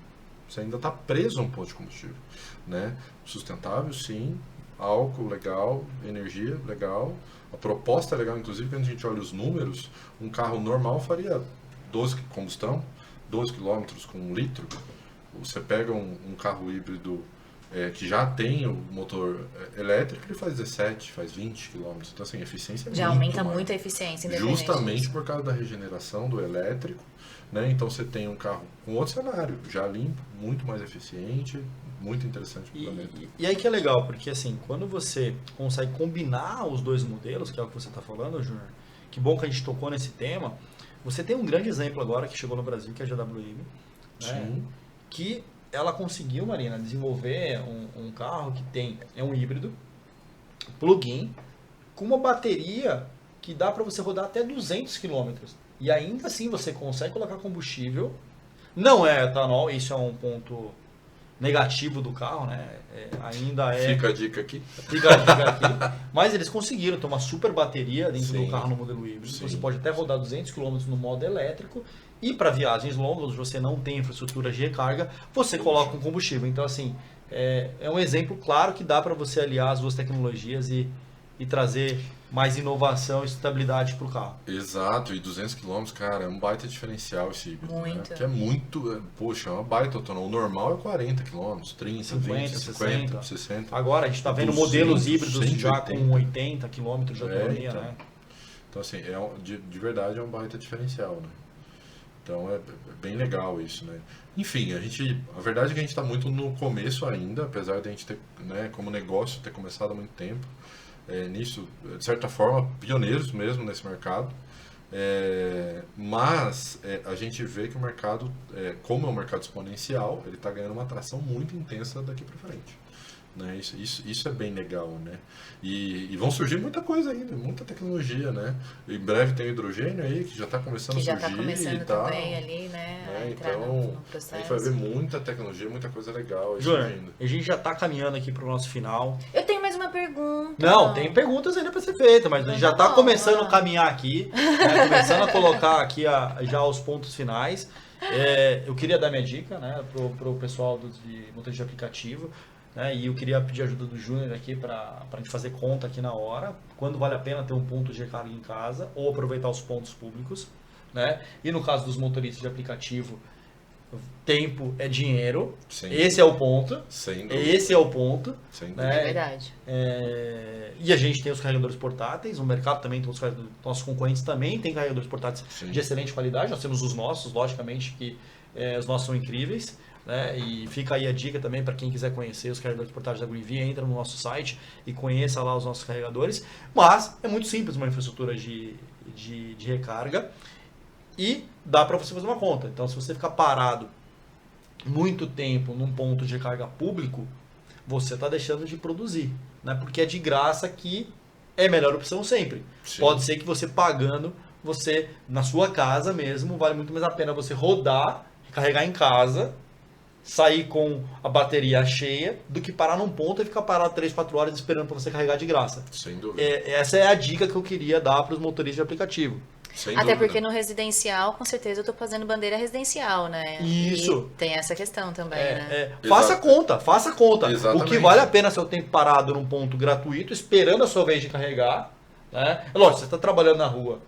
Você ainda está preso a um posto de combustível, né? Sustentável, sim. Álcool, legal. Energia, legal. A proposta é legal, inclusive, quando a gente olha os números, um carro normal faria 12 combustão, 12 km com 1 litro. Você pega um carro híbrido que já tem o motor elétrico, ele faz 17, faz 20 km. Então, assim, a eficiência já aumenta muito a eficiência. Justamente por causa da regeneração do elétrico, né? Então, você tem um carro com outro cenário, já limpo, muito mais eficiente, muito interessante para o planeta. E aí que é legal, porque assim, quando você consegue combinar os dois modelos, que é o que você está falando, Júnior, que bom que a gente tocou nesse tema, você tem um grande exemplo agora que chegou no Brasil, que é a GWM, né? Que ela conseguiu, Marina, desenvolver um carro que é um híbrido, plug-in, com uma bateria que dá para você rodar até 200 km. E ainda assim você consegue colocar combustível. Não é etanol, isso é um ponto negativo do carro, né? Ainda é... Fica a dica aqui. Fica a dica aqui. Mas eles conseguiram ter uma super bateria dentro do carro no modelo híbrido. Você pode até rodar 200 km no modo elétrico. E para viagens longas, você não tem infraestrutura de recarga, você coloca um combustível. Então, assim, é um exemplo claro que dá para você aliar as duas tecnologias e e trazer mais inovação e estabilidade para o carro. Exato, e 200 km, cara, é um baita diferencial esse híbrido. Muito. Né? Porque é muito, poxa, é uma baita autonomia. O normal é 40 km, 30, 50, 20, 50, 60. Agora a gente está vendo 200, modelos híbridos 180. já com 80 km de autonomia, então. né? Então, assim, de verdade é um baita diferencial, né? Então é bem legal isso, né? Enfim, a verdade é que a gente está muito no começo ainda, apesar de a gente ter, né, como negócio, ter começado há muito tempo. Nisso, de certa forma, pioneiros mesmo nesse mercado. Mas a gente vê que o mercado, como é um mercado exponencial, ele está ganhando uma atração muito intensa daqui para frente. Né? Isso é bem legal, né? E vão surgir muita coisa ainda, muita tecnologia, né? Em breve tem o hidrogênio aí, que já está começando a surgir. Que já está começando e tal, também ali, né? A entrar então, no a processo. gente vai ver muita tecnologia, muita coisa legal aí Júnior, surgindo. a gente já está caminhando aqui para o nosso final. Eu tenho mais uma pergunta. Não, tem perguntas ainda para ser feitas, mas a gente já está começando a caminhar aqui, né, começando a colocar aqui já os pontos finais. Eu queria dar minha dica, né, pro pessoal de motorista de aplicativo, né, e eu queria pedir ajuda do Júnior aqui para a gente fazer conta aqui na hora, quando vale a pena ter um ponto de recarga em casa ou aproveitar os pontos públicos, né? E no caso dos motoristas de aplicativo, tempo é dinheiro. Sem Esse é o ponto. Sem dúvida. Esse é o ponto. Sem né? dúvida. É verdade. E a gente tem os carregadores portáteis, o mercado também tem nossos concorrentes também tem carregadores portáteis Sim. de excelente qualidade. Nós temos os nossos, logicamente que os nossos são incríveis. Né? E fica aí a dica também para quem quiser conhecer os carregadores portáteis da GreenV, entra no nosso site e conheça lá os nossos carregadores. Mas é muito simples uma infraestrutura de recarga e dá para você fazer uma conta. Então, se você ficar parado muito tempo num ponto de recarga público, você está deixando de produzir, né? Porque é de graça que é a melhor opção sempre. Sim. Pode ser que você pagando, você na sua casa mesmo, vale muito mais a pena você rodar, carregar em casa, sair com a bateria cheia, do que parar num ponto e ficar parado 3, 4 horas esperando para você carregar de graça. Sem dúvida. Essa é a dica que eu queria dar para os motoristas de aplicativo. Sem Até dúvida. porque no residencial, com certeza, eu tô fazendo bandeira residencial, né? Isso. E tem essa questão também, né? Faça conta. Exatamente. O que vale a pena seu tempo parado num ponto gratuito, esperando a sua vez de carregar. Né? Lógico, você está trabalhando na rua,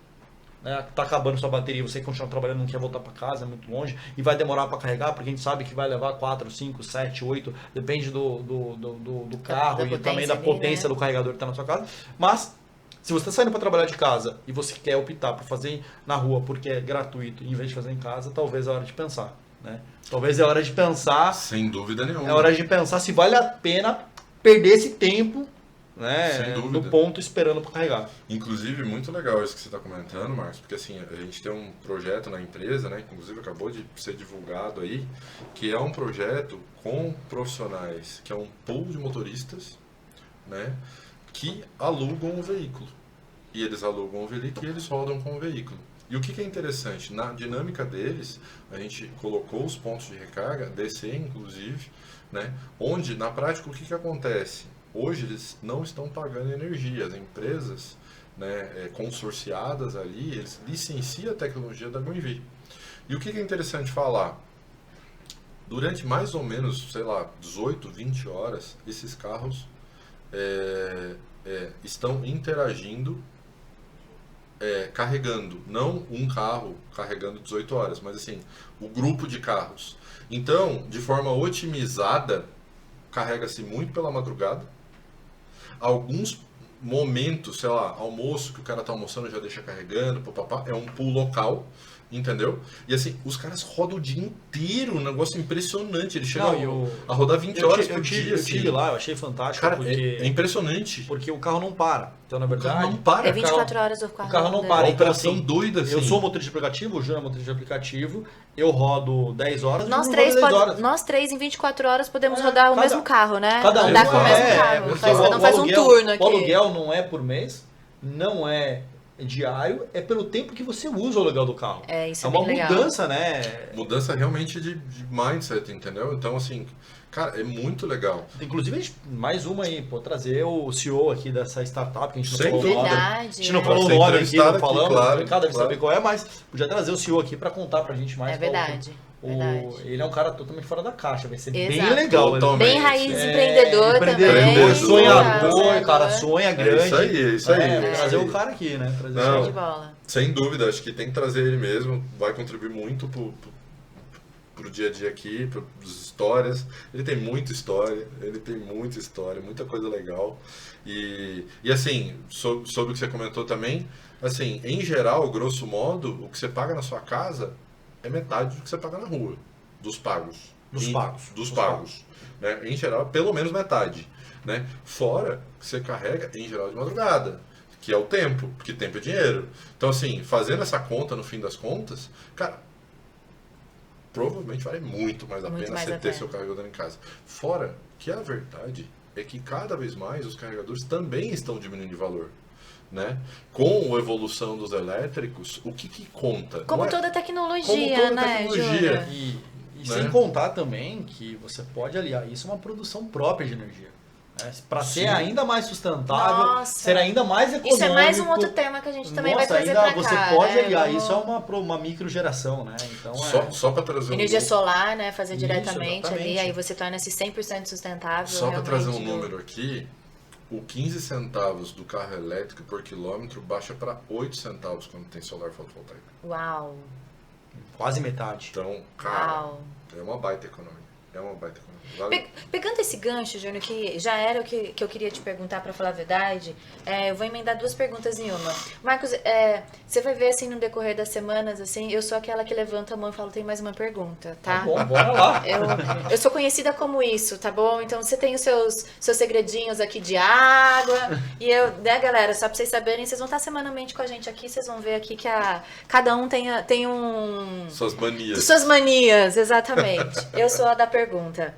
né? Tá acabando sua bateria, você continua trabalhando, não quer voltar para casa, é muito longe, e vai demorar para carregar, porque a gente sabe que vai levar 4, 5, 7, 8, depende do carro Da e também da potência ali, potência né? do carregador que está na sua casa. Mas, se você está saindo para trabalhar de casa e você quer optar por fazer na rua porque é gratuito, em vez de fazer em casa, talvez é hora de pensar. Né? Talvez é hora de pensar, Sem dúvida nenhuma. é hora de pensar se vale a pena perder esse tempo, né, Sem dúvida. no ponto esperando para carregar. Inclusive, muito legal isso que você está comentando, Marcos, porque assim, a gente tem um projeto na empresa, né, inclusive acabou de ser divulgado aí, que é um projeto com profissionais, que é um pool de motoristas, né, que alugam o veículo. E eles alugam o veículo e eles rodam com o veículo. E o que é interessante, na dinâmica deles, a gente colocou os pontos de recarga, DC inclusive, né, onde na prática o que acontece? Hoje eles não estão pagando energia, as empresas, né, consorciadas ali, eles licenciam a tecnologia da GreenV. E o que é interessante falar? Durante mais ou menos, sei lá, 18, 20 horas, esses carros estão interagindo, carregando, não um carro carregando 18 horas, mas assim, o grupo de carros. Então, de forma otimizada, carrega-se muito pela madrugada. Alguns momentos, sei lá, almoço, que o cara tá almoçando já deixa carregando, papapá, é um pool local, entendeu? E assim, os caras rodam o dia inteiro, um negócio impressionante. Eles chegam a rodar 20 horas por dia. Eu tive lá, eu achei fantástico, Cara, porque, é impressionante. porque o carro não para. Então, na verdade, O carro não para. É 24 horas o carro. o carro não rodando. para. Uma Então, operação assim, doida, assim. eu sou motorista de aplicativo, o Júnior é motorista de aplicativo, eu rodo 10 horas, Nós o Júnior três, roda 10 horas. nós três em 24 horas podemos rodar o cada- mesmo carro, né? Cada um Andar com o mesmo carro. porque Cada um faz um turno aqui. O aluguel não é por mês, não é diário, é pelo tempo que você usa o aluguel do carro. É, isso é é uma bem legal. mudança, né? Mudança realmente de mindset, entendeu? Então, assim, cara, é muito legal. Inclusive, mais uma aí, pô, trazer o CEO aqui dessa startup, que a gente não Sem falou o nome. Verdade, A gente não é. falou o Pode ser nome aqui, não entrevistado aqui, falamos, claro, complicado, deve claro. saber qual é, mas podia trazer o CEO aqui para contar pra gente mais É verdade. Verdade. Ele é um cara totalmente fora da caixa, vai ser Exato. bem legal. Totalmente. Bem raiz empreendedor também. Empreendedor, Sonhador, cara, sonha grande. isso aí. Trazer o cara aqui, né? Trazer Não. Show de bola. Sem dúvida, acho que tem que trazer ele mesmo, vai contribuir muito pro dia a dia aqui, para as histórias. Ele tem muita história, muita coisa legal. E assim, sobre o que você comentou também, assim, em geral, grosso modo, o que você paga na sua casa é metade do que você paga na rua, dos pagos. Dos pagos. Né? Em geral, pelo menos metade. Né? Fora que você carrega, em geral, de madrugada, que é o tempo, porque tempo é dinheiro. Então, assim, fazendo essa conta, no fim das contas, cara, provavelmente vale muito mais a pena você ter seu carregador em casa. Fora que a verdade é que cada vez mais os carregadores também estão diminuindo de valor. Né? Com a evolução dos elétricos, o que conta? Como toda tecnologia, né, Júnior? E sem contar também que você pode aliar isso a uma produção própria de energia. Né? Para ser ainda mais sustentável, ser ainda mais econômico. Isso é mais um outro tema que a gente também vai trazer para cá. Você pode aliar isso a uma microgeração, né? Então, só para trazer energia solar, né? Fazer diretamente ali, aí você torna-se 100% sustentável. Só para trazer um número aqui, o 15 centavos do carro elétrico por quilômetro baixa para 8 centavos quando tem solar fotovoltaico. Uau! Quase metade. Então, cara, é uma baita economia. Vale. Pegando esse gancho, Júnior, que já era o que eu queria te perguntar, para falar a verdade, eu vou emendar duas perguntas em uma. Marcos, você vai ver assim no decorrer das semanas, assim, eu sou aquela que levanta a mão e fala, tem mais uma pergunta, tá? Tá bom, bora lá. Eu sou conhecida como isso, tá bom? Então você tem os seus segredinhos aqui de água. E né, galera, só pra vocês saberem, vocês vão estar semanalmente com a gente aqui, vocês vão ver aqui que cada um tem um... Suas manias. Suas manias, exatamente. Eu sou a da pergunta.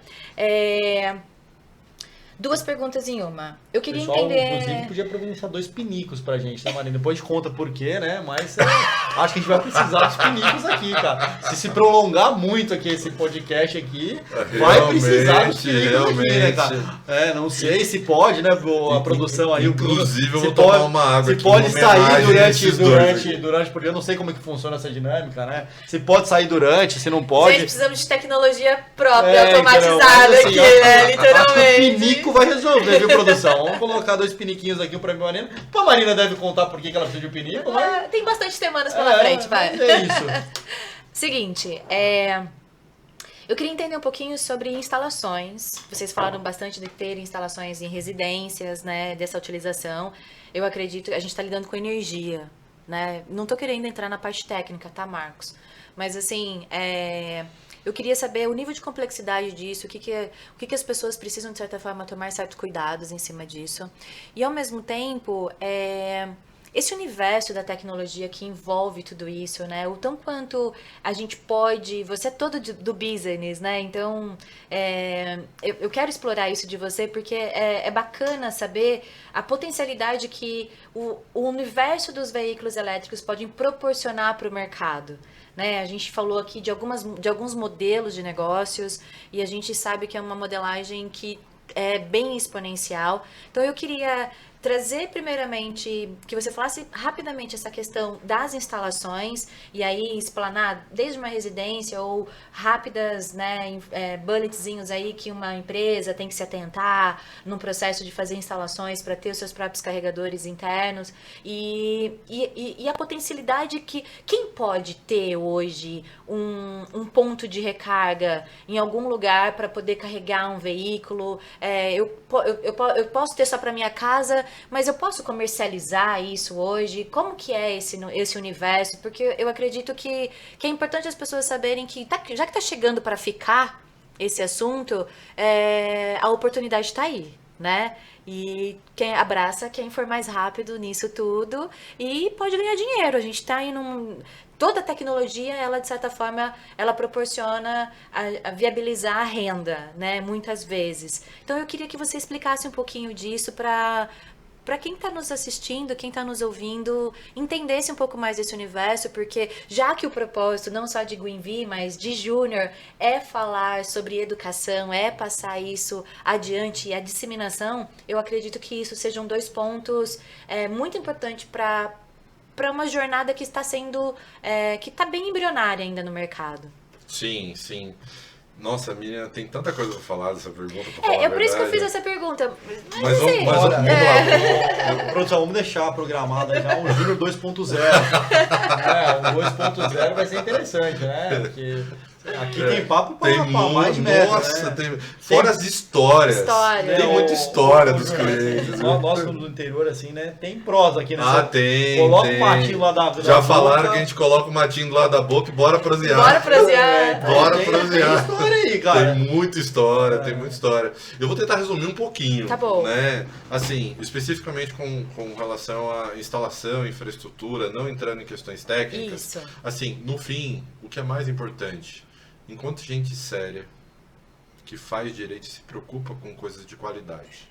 Duas perguntas em uma. Eu queria entender... Inclusive, podia providenciar 2 pinicos pra gente, né, Marina? Depois conta por quê, né? Mas acho que a gente vai precisar dos pinicos aqui, cara. Se prolongar muito aqui esse podcast aqui, vai precisar dos pinicos aqui, né, cara? Não sei se pode, né, a produção aí. Inclusive, eu vou tomar uma água aqui. Se pode sair durante, porque eu não sei como é que funciona essa dinâmica, né? Se pode sair durante, se não pode. Gente, precisamos de tecnologia própria, automatizada aqui, né? Literalmente. Vai resolver, viu, produção? Vamos colocar 2 piniquinhos aqui pra Marina. A Marina deve contar por que ela precisa de um pinico, mas... Tem bastante semanas pela frente, vai. É isso. Seguinte, eu queria entender um pouquinho sobre instalações. Vocês falaram bastante de ter instalações em residências, né, dessa utilização. Eu acredito que a gente está lidando com energia, né? Não tô querendo entrar na parte técnica, tá, Marcos? Mas, assim, eu queria saber o nível de complexidade disso, o que as pessoas precisam, de certa forma, tomar certos cuidados em cima disso. E, ao mesmo tempo, esse universo da tecnologia que envolve tudo isso, né? O tão quanto a gente pode... Você é todo do business, né? Então, eu quero explorar isso de você, porque é bacana saber a potencialidade que o universo dos veículos elétricos podem proporcionar para o mercado. Né? A gente falou aqui de alguns modelos de negócios e a gente sabe que é uma modelagem que é bem exponencial. Então eu queria trazer primeiramente que você falasse rapidamente essa questão das instalações e aí explanar desde uma residência ou rápidas, né, bulletzinhos aí que uma empresa tem que se atentar no processo de fazer instalações para ter os seus próprios carregadores internos e a potencialidade que quem pode ter hoje um ponto de recarga em algum lugar para poder carregar um veículo. Eu posso ter só para minha casa, mas eu posso comercializar isso hoje? Como que é esse universo? Porque eu acredito que é importante as pessoas saberem que, já que está chegando para ficar esse assunto, a oportunidade está aí, né? E quem abraça, quem for mais rápido nisso tudo e pode ganhar dinheiro. A gente está aí toda a tecnologia, ela de certa forma, ela proporciona a viabilizar a renda, né? Muitas vezes. Então eu queria que você explicasse um pouquinho disso para quem está nos assistindo, quem está nos ouvindo, entendesse um pouco mais desse universo, porque já que o propósito, não só de Gwynvi, mas de Júnior, é falar sobre educação, é passar isso adiante e a disseminação, eu acredito que isso sejam 2 pontos muito importantes para uma jornada que está sendo, que está bem embrionária ainda no mercado. Sim, sim. Nossa, Miriam, tem tanta coisa pra falar dessa pergunta. Pra falar É a por isso que eu fiz verdade. essa pergunta. Mas assim, vamos Olha, lá. produção, vamos deixar programado já um Júnior 2.0. Um 2.0 vai ser interessante, né? Porque aqui tem papo pra mais de metro, nossa, né? fora as histórias. História. Tem muita história dos clientes. Nós do interior, assim, né? Tem prosa aqui nessa. Tem. Coloca tem. o matinho lá da Já falaram boca. que a gente coloca o matinho do lado da boca e bora prosear. Bora prosear. Bora Tem prosear. história aí, cara. Tem muita história, tem muita história. Eu vou tentar resumir um pouquinho. Tá bom. Né? Assim, especificamente com relação à instalação, infraestrutura, não entrando em questões técnicas. Isso. Assim, no fim, o que é mais importante, enquanto gente séria, que faz direito e se preocupa com coisas de qualidade.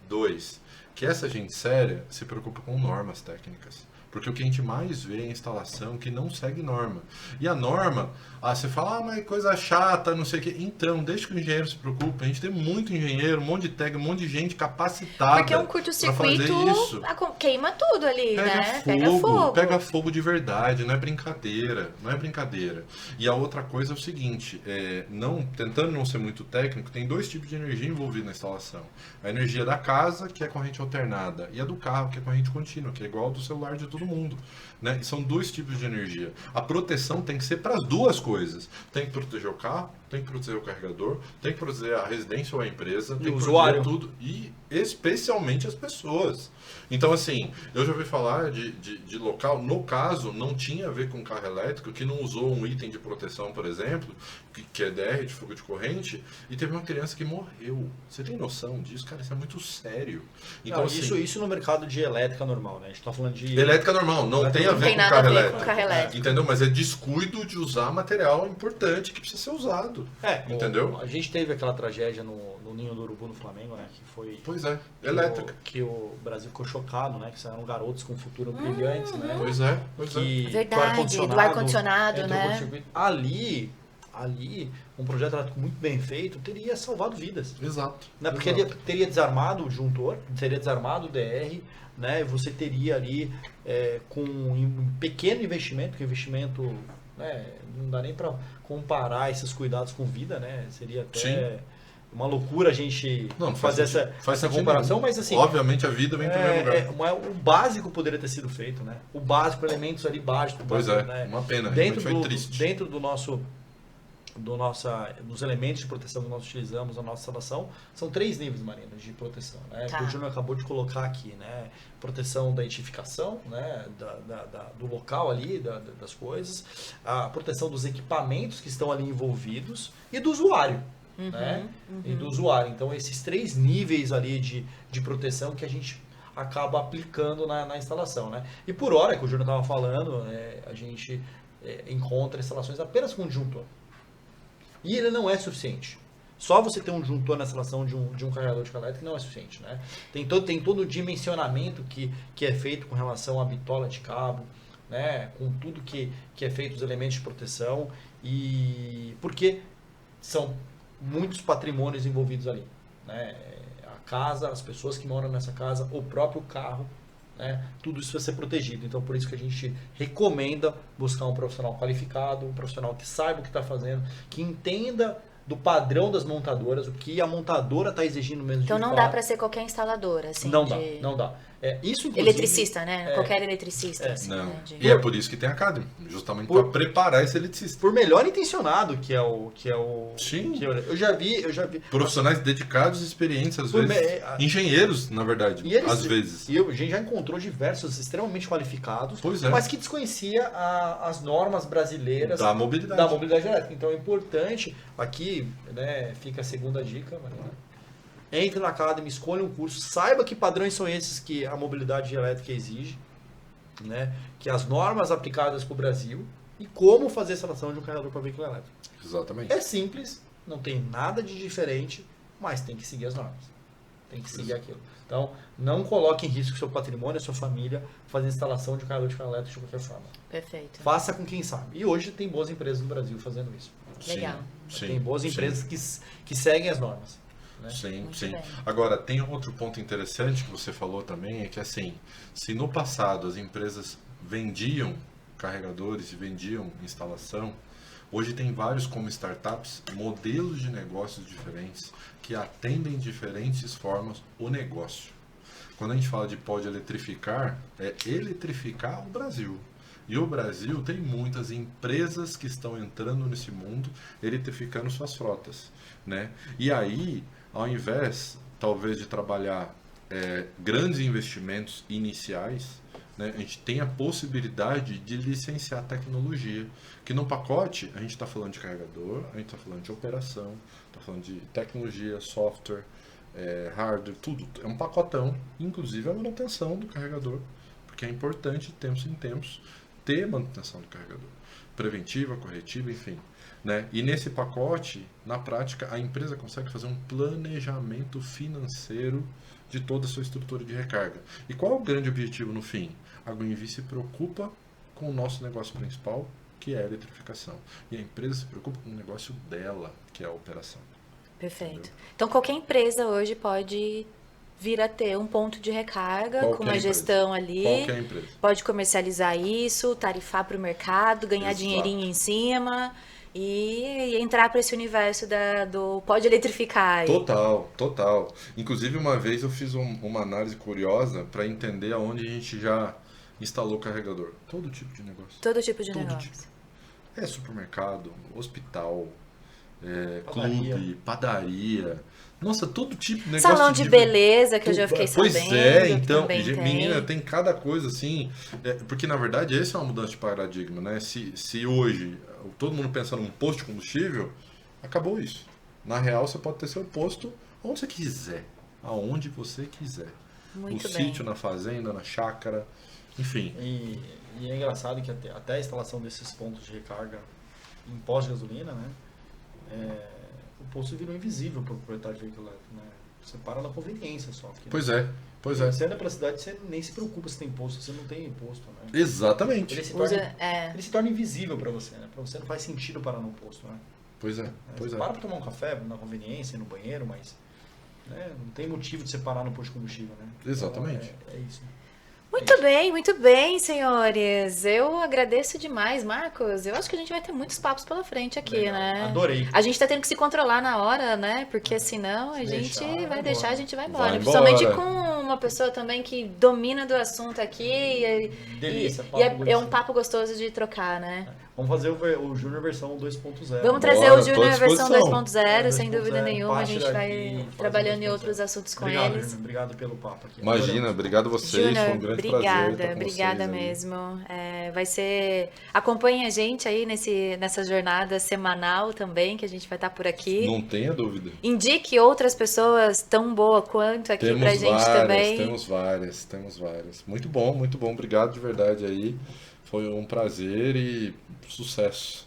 2, que essa gente séria se preocupa com normas técnicas. Porque o que a gente mais vê é instalação que não segue norma. E a norma, você fala, mas coisa chata, não sei o quê. Então, deixa que o engenheiro se preocupe. A gente tem muito engenheiro, um monte de técnico, um monte de gente capacitada. Porque um pra curto-circuito fazer isso. queima tudo ali, né? Pega fogo de verdade, não é brincadeira, não é brincadeira. E a outra coisa é o seguinte, tentando não ser muito técnico, tem 2 tipos de energia envolvida na instalação. A energia da casa, que é corrente alternada, e a do carro, que é corrente contínua, que é igual ao do celular de todo mundo. Né? E são 2 tipos de energia. A proteção tem que ser para as 2 coisas. Tem que proteger o carro, tem que proteger o carregador, tem que proteger a residência ou a empresa, tem que usuário. proteger tudo. E especialmente as pessoas. Então, assim, eu já ouvi falar de local, no caso, não tinha a ver com carro elétrico, que não usou um item de proteção, por exemplo, que é DR, de fogo de corrente, e teve uma criança que morreu. Você tem noção disso? Cara, isso é muito sério. Então, Não, assim, isso no mercado de elétrica normal, né? A gente tá falando de... elétrica normal, não tem a ver tem com nada carro a ver elétrico. com carro elétrico. Entendeu? Mas é descuido de usar material importante que precisa ser usado. Entendeu? A gente teve aquela tragédia no Ninho do Urubu, no Flamengo, né? Que foi... Pois é, elétrica. Que o Brasil ficou chocado, né? Que eram garotos com futuro brilhantes, né? Pois é, pois é. Verdade, do ar-condicionado, entrou né? curto-circuito. Ali, um projeto elétrico muito bem feito teria salvado vidas. Exato. Né? Porque exato. teria desarmado o disjuntor, teria desarmado o DR, né? Você teria ali com um pequeno investimento, porque o investimento, né, não dá nem para comparar esses cuidados com vida, né? Seria até Sim. uma loucura a gente fazer essa sentido comparação, nenhum. mas assim... Obviamente a vida vem em primeiro lugar. O básico poderia ter sido feito, né? O básico, elementos ali básicos. Pois é, né? uma pena, Dentro realmente foi triste. Dentro dos elementos de proteção que nós utilizamos na nossa instalação, são 3 níveis, Marina, de proteção. Né? Tá. Que o Júnior acabou de colocar aqui, né? Proteção da edificação, né? Do local ali, das coisas, a proteção dos equipamentos que estão ali envolvidos e do usuário. Né? E do usuário. Então, esses 3 níveis ali de proteção que a gente acaba aplicando na instalação. Né? E por hora, que o Júnior estava falando, a gente encontra instalações apenas com disjuntor. E ele não é suficiente. Só você ter um disjuntor na instalação de um carregador de carro elétrico não é suficiente. Né? Tem todo o dimensionamento que é feito com relação à bitola de cabo, né? Com tudo que é feito, os elementos de proteção, e porque são muitos patrimônios envolvidos ali. Né? A casa, as pessoas que moram nessa casa, o próprio carro, né? Tudo isso vai ser protegido. Então, por isso que a gente recomenda buscar um profissional qualificado, um profissional que saiba o que está fazendo, que entenda do padrão das montadoras, o que a montadora está exigindo mesmo. Então não dá para ser qualquer instaladora, assim. Não dá. Isso, inclusive, eletricista, né? Qualquer eletricista. Assim, não. né? E é por isso que tem a Academy, justamente para preparar esse eletricista. Por melhor intencionado que é o Sim. Eu já vi. Profissionais dedicados e experientes, às vezes. Engenheiros, na verdade, às vezes. E a gente já encontrou diversos extremamente qualificados, Pois é. mas que desconhecia as normas brasileiras da mobilidade elétrica. Então é importante, aqui, né, fica a segunda dica, Marina. Entre na Academy, escolha um curso, saiba que padrões são esses que a mobilidade elétrica exige, né? Que as normas aplicadas para o Brasil e como fazer a instalação de um carregador para veículo elétrico. Exatamente. É simples, não tem nada de diferente, mas tem que seguir as normas. Tem que seguir aquilo. Então, não coloque em risco seu patrimônio, a sua família, fazer a instalação de um carregador de carro elétrico de qualquer forma. Perfeito. Faça com quem sabe. E hoje tem boas empresas no Brasil fazendo isso. Legal. Sim, tem boas empresas que seguem as normas. Né? Sim, Muito sim. bem. Agora, tem outro ponto interessante que você falou também, é que assim, se no passado as empresas vendiam carregadores e vendiam instalação, Hoje tem vários, como startups, modelos de negócios diferentes que atendem diferentes formas o negócio. Quando a gente fala de pode eletrificar, é eletrificar o Brasil. E o Brasil tem muitas empresas que estão entrando nesse mundo, eletrificando suas frotas, né? E aí, ao invés, talvez, de trabalhar grandes investimentos iniciais, né, a gente tem a possibilidade de licenciar tecnologia. Que no pacote, a gente está falando de carregador, a gente está falando de operação, está falando de tecnologia, software, hardware, tudo. É um pacotão, inclusive a manutenção do carregador, porque é importante, de tempos em tempos, ter manutenção do carregador. Preventiva, corretiva, enfim. Né? E nesse pacote, na prática, a empresa consegue fazer um planejamento financeiro de toda a sua estrutura de recarga. E qual é o grande objetivo no fim? A Greenvee se preocupa com o nosso negócio principal, que é a eletrificação. E a empresa se preocupa com o negócio dela, que é a operação. Perfeito. Entendeu? Então, qualquer empresa hoje pode vir a ter um ponto de recarga com uma gestão ali. Qualquer empresa. Pode comercializar isso, tarifar para o mercado, ganhar dinheirinho em cima e entrar para esse universo do pode eletrificar. Total. Inclusive, uma vez eu fiz uma análise curiosa para entender aonde a gente já instalou carregador. Todo tipo de negócio. Todo tipo de Todo negócio. tipo. Supermercado, hospital, Padaria. clube, padaria. Nossa, todo tipo de negócio. Salão de beleza, que eu já fiquei Pois sabendo. então, que também menina, tem cada coisa assim. Porque na verdade esse é uma mudança de paradigma, né? Se hoje todo mundo pensa num posto de combustível, acabou isso. Na real, você pode ter seu posto onde você quiser, aonde você quiser. Muito no bem. sítio, na fazenda, na chácara, enfim. E é engraçado que até a instalação desses pontos de recarga em pós-gasolina, né? O posto virou invisível para o proprietário de veículo elétrico, né? Você para na conveniência só. Porque, Pois é. Você anda pela cidade, você nem se preocupa se tem posto, você não tem imposto, né? Exatamente. Ele se torna invisível para você, né? Para você não faz sentido parar no posto, né? Pois é. Você para tomar um café na conveniência, no banheiro, mas né, não tem motivo de você parar no posto de combustível, né? Exatamente. Então, é isso. Muito bem, senhores. Eu agradeço demais, Marcos. Eu acho que a gente vai ter muitos papos pela frente aqui, Legal. né? Adorei. A gente tá tendo que se controlar na hora, né? Porque senão a Se gente deixar, vai deixar, a gente vai embora. Vai Principalmente embora. com uma pessoa também que domina do assunto aqui. Delícia, E papo é um gostoso. papo gostoso de trocar, né? Vamos fazer o Júnior versão 2.0. Vamos trazer Bora, o Júnior tô à versão disposição. 2.0, sem 2.0, dúvida nenhuma. A parte gente daqui, vai fazer trabalhando em 2.0. outros assuntos com Obrigado, eles. Júnior. Obrigado pelo papo aqui. Imagina, obrigado a vocês, Júnior, foi um grande prazer obrigada, estar com obrigada vocês aí. mesmo. Vai ser. Acompanhe a gente aí nessa jornada semanal também, que a gente vai estar por aqui. Não tenha dúvida. Indique outras pessoas tão boa quanto aqui pra gente também. Temos várias. Muito bom, obrigado de verdade aí. Foi um prazer e sucesso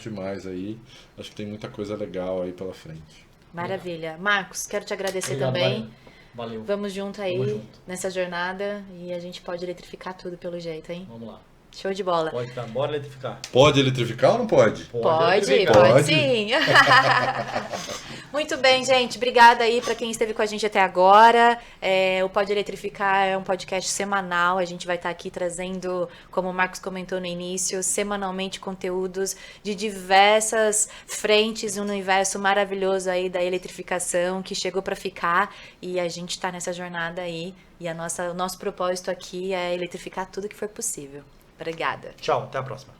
demais aí. Acho que tem muita coisa legal aí pela frente. Maravilha. Marcos, quero te agradecer Obrigado, também. Valeu. Vamos junto aí Vamos junto. nessa jornada e a gente pode eletrificar tudo pelo jeito, hein? Vamos lá. Show de bola. Pode tá, bora eletrificar. Pode eletrificar ou não pode? Pode Pode. sim. Muito bem, gente. Obrigada aí para quem esteve com a gente até agora. O Pode Eletrificar é um podcast semanal. A gente vai estar aqui trazendo, como o Marcos comentou no início, semanalmente conteúdos de diversas frentes, um universo maravilhoso aí da eletrificação que chegou para ficar e a gente está nessa jornada aí. E o nosso propósito aqui é eletrificar tudo que for possível. Obrigada. Tchau, até a próxima.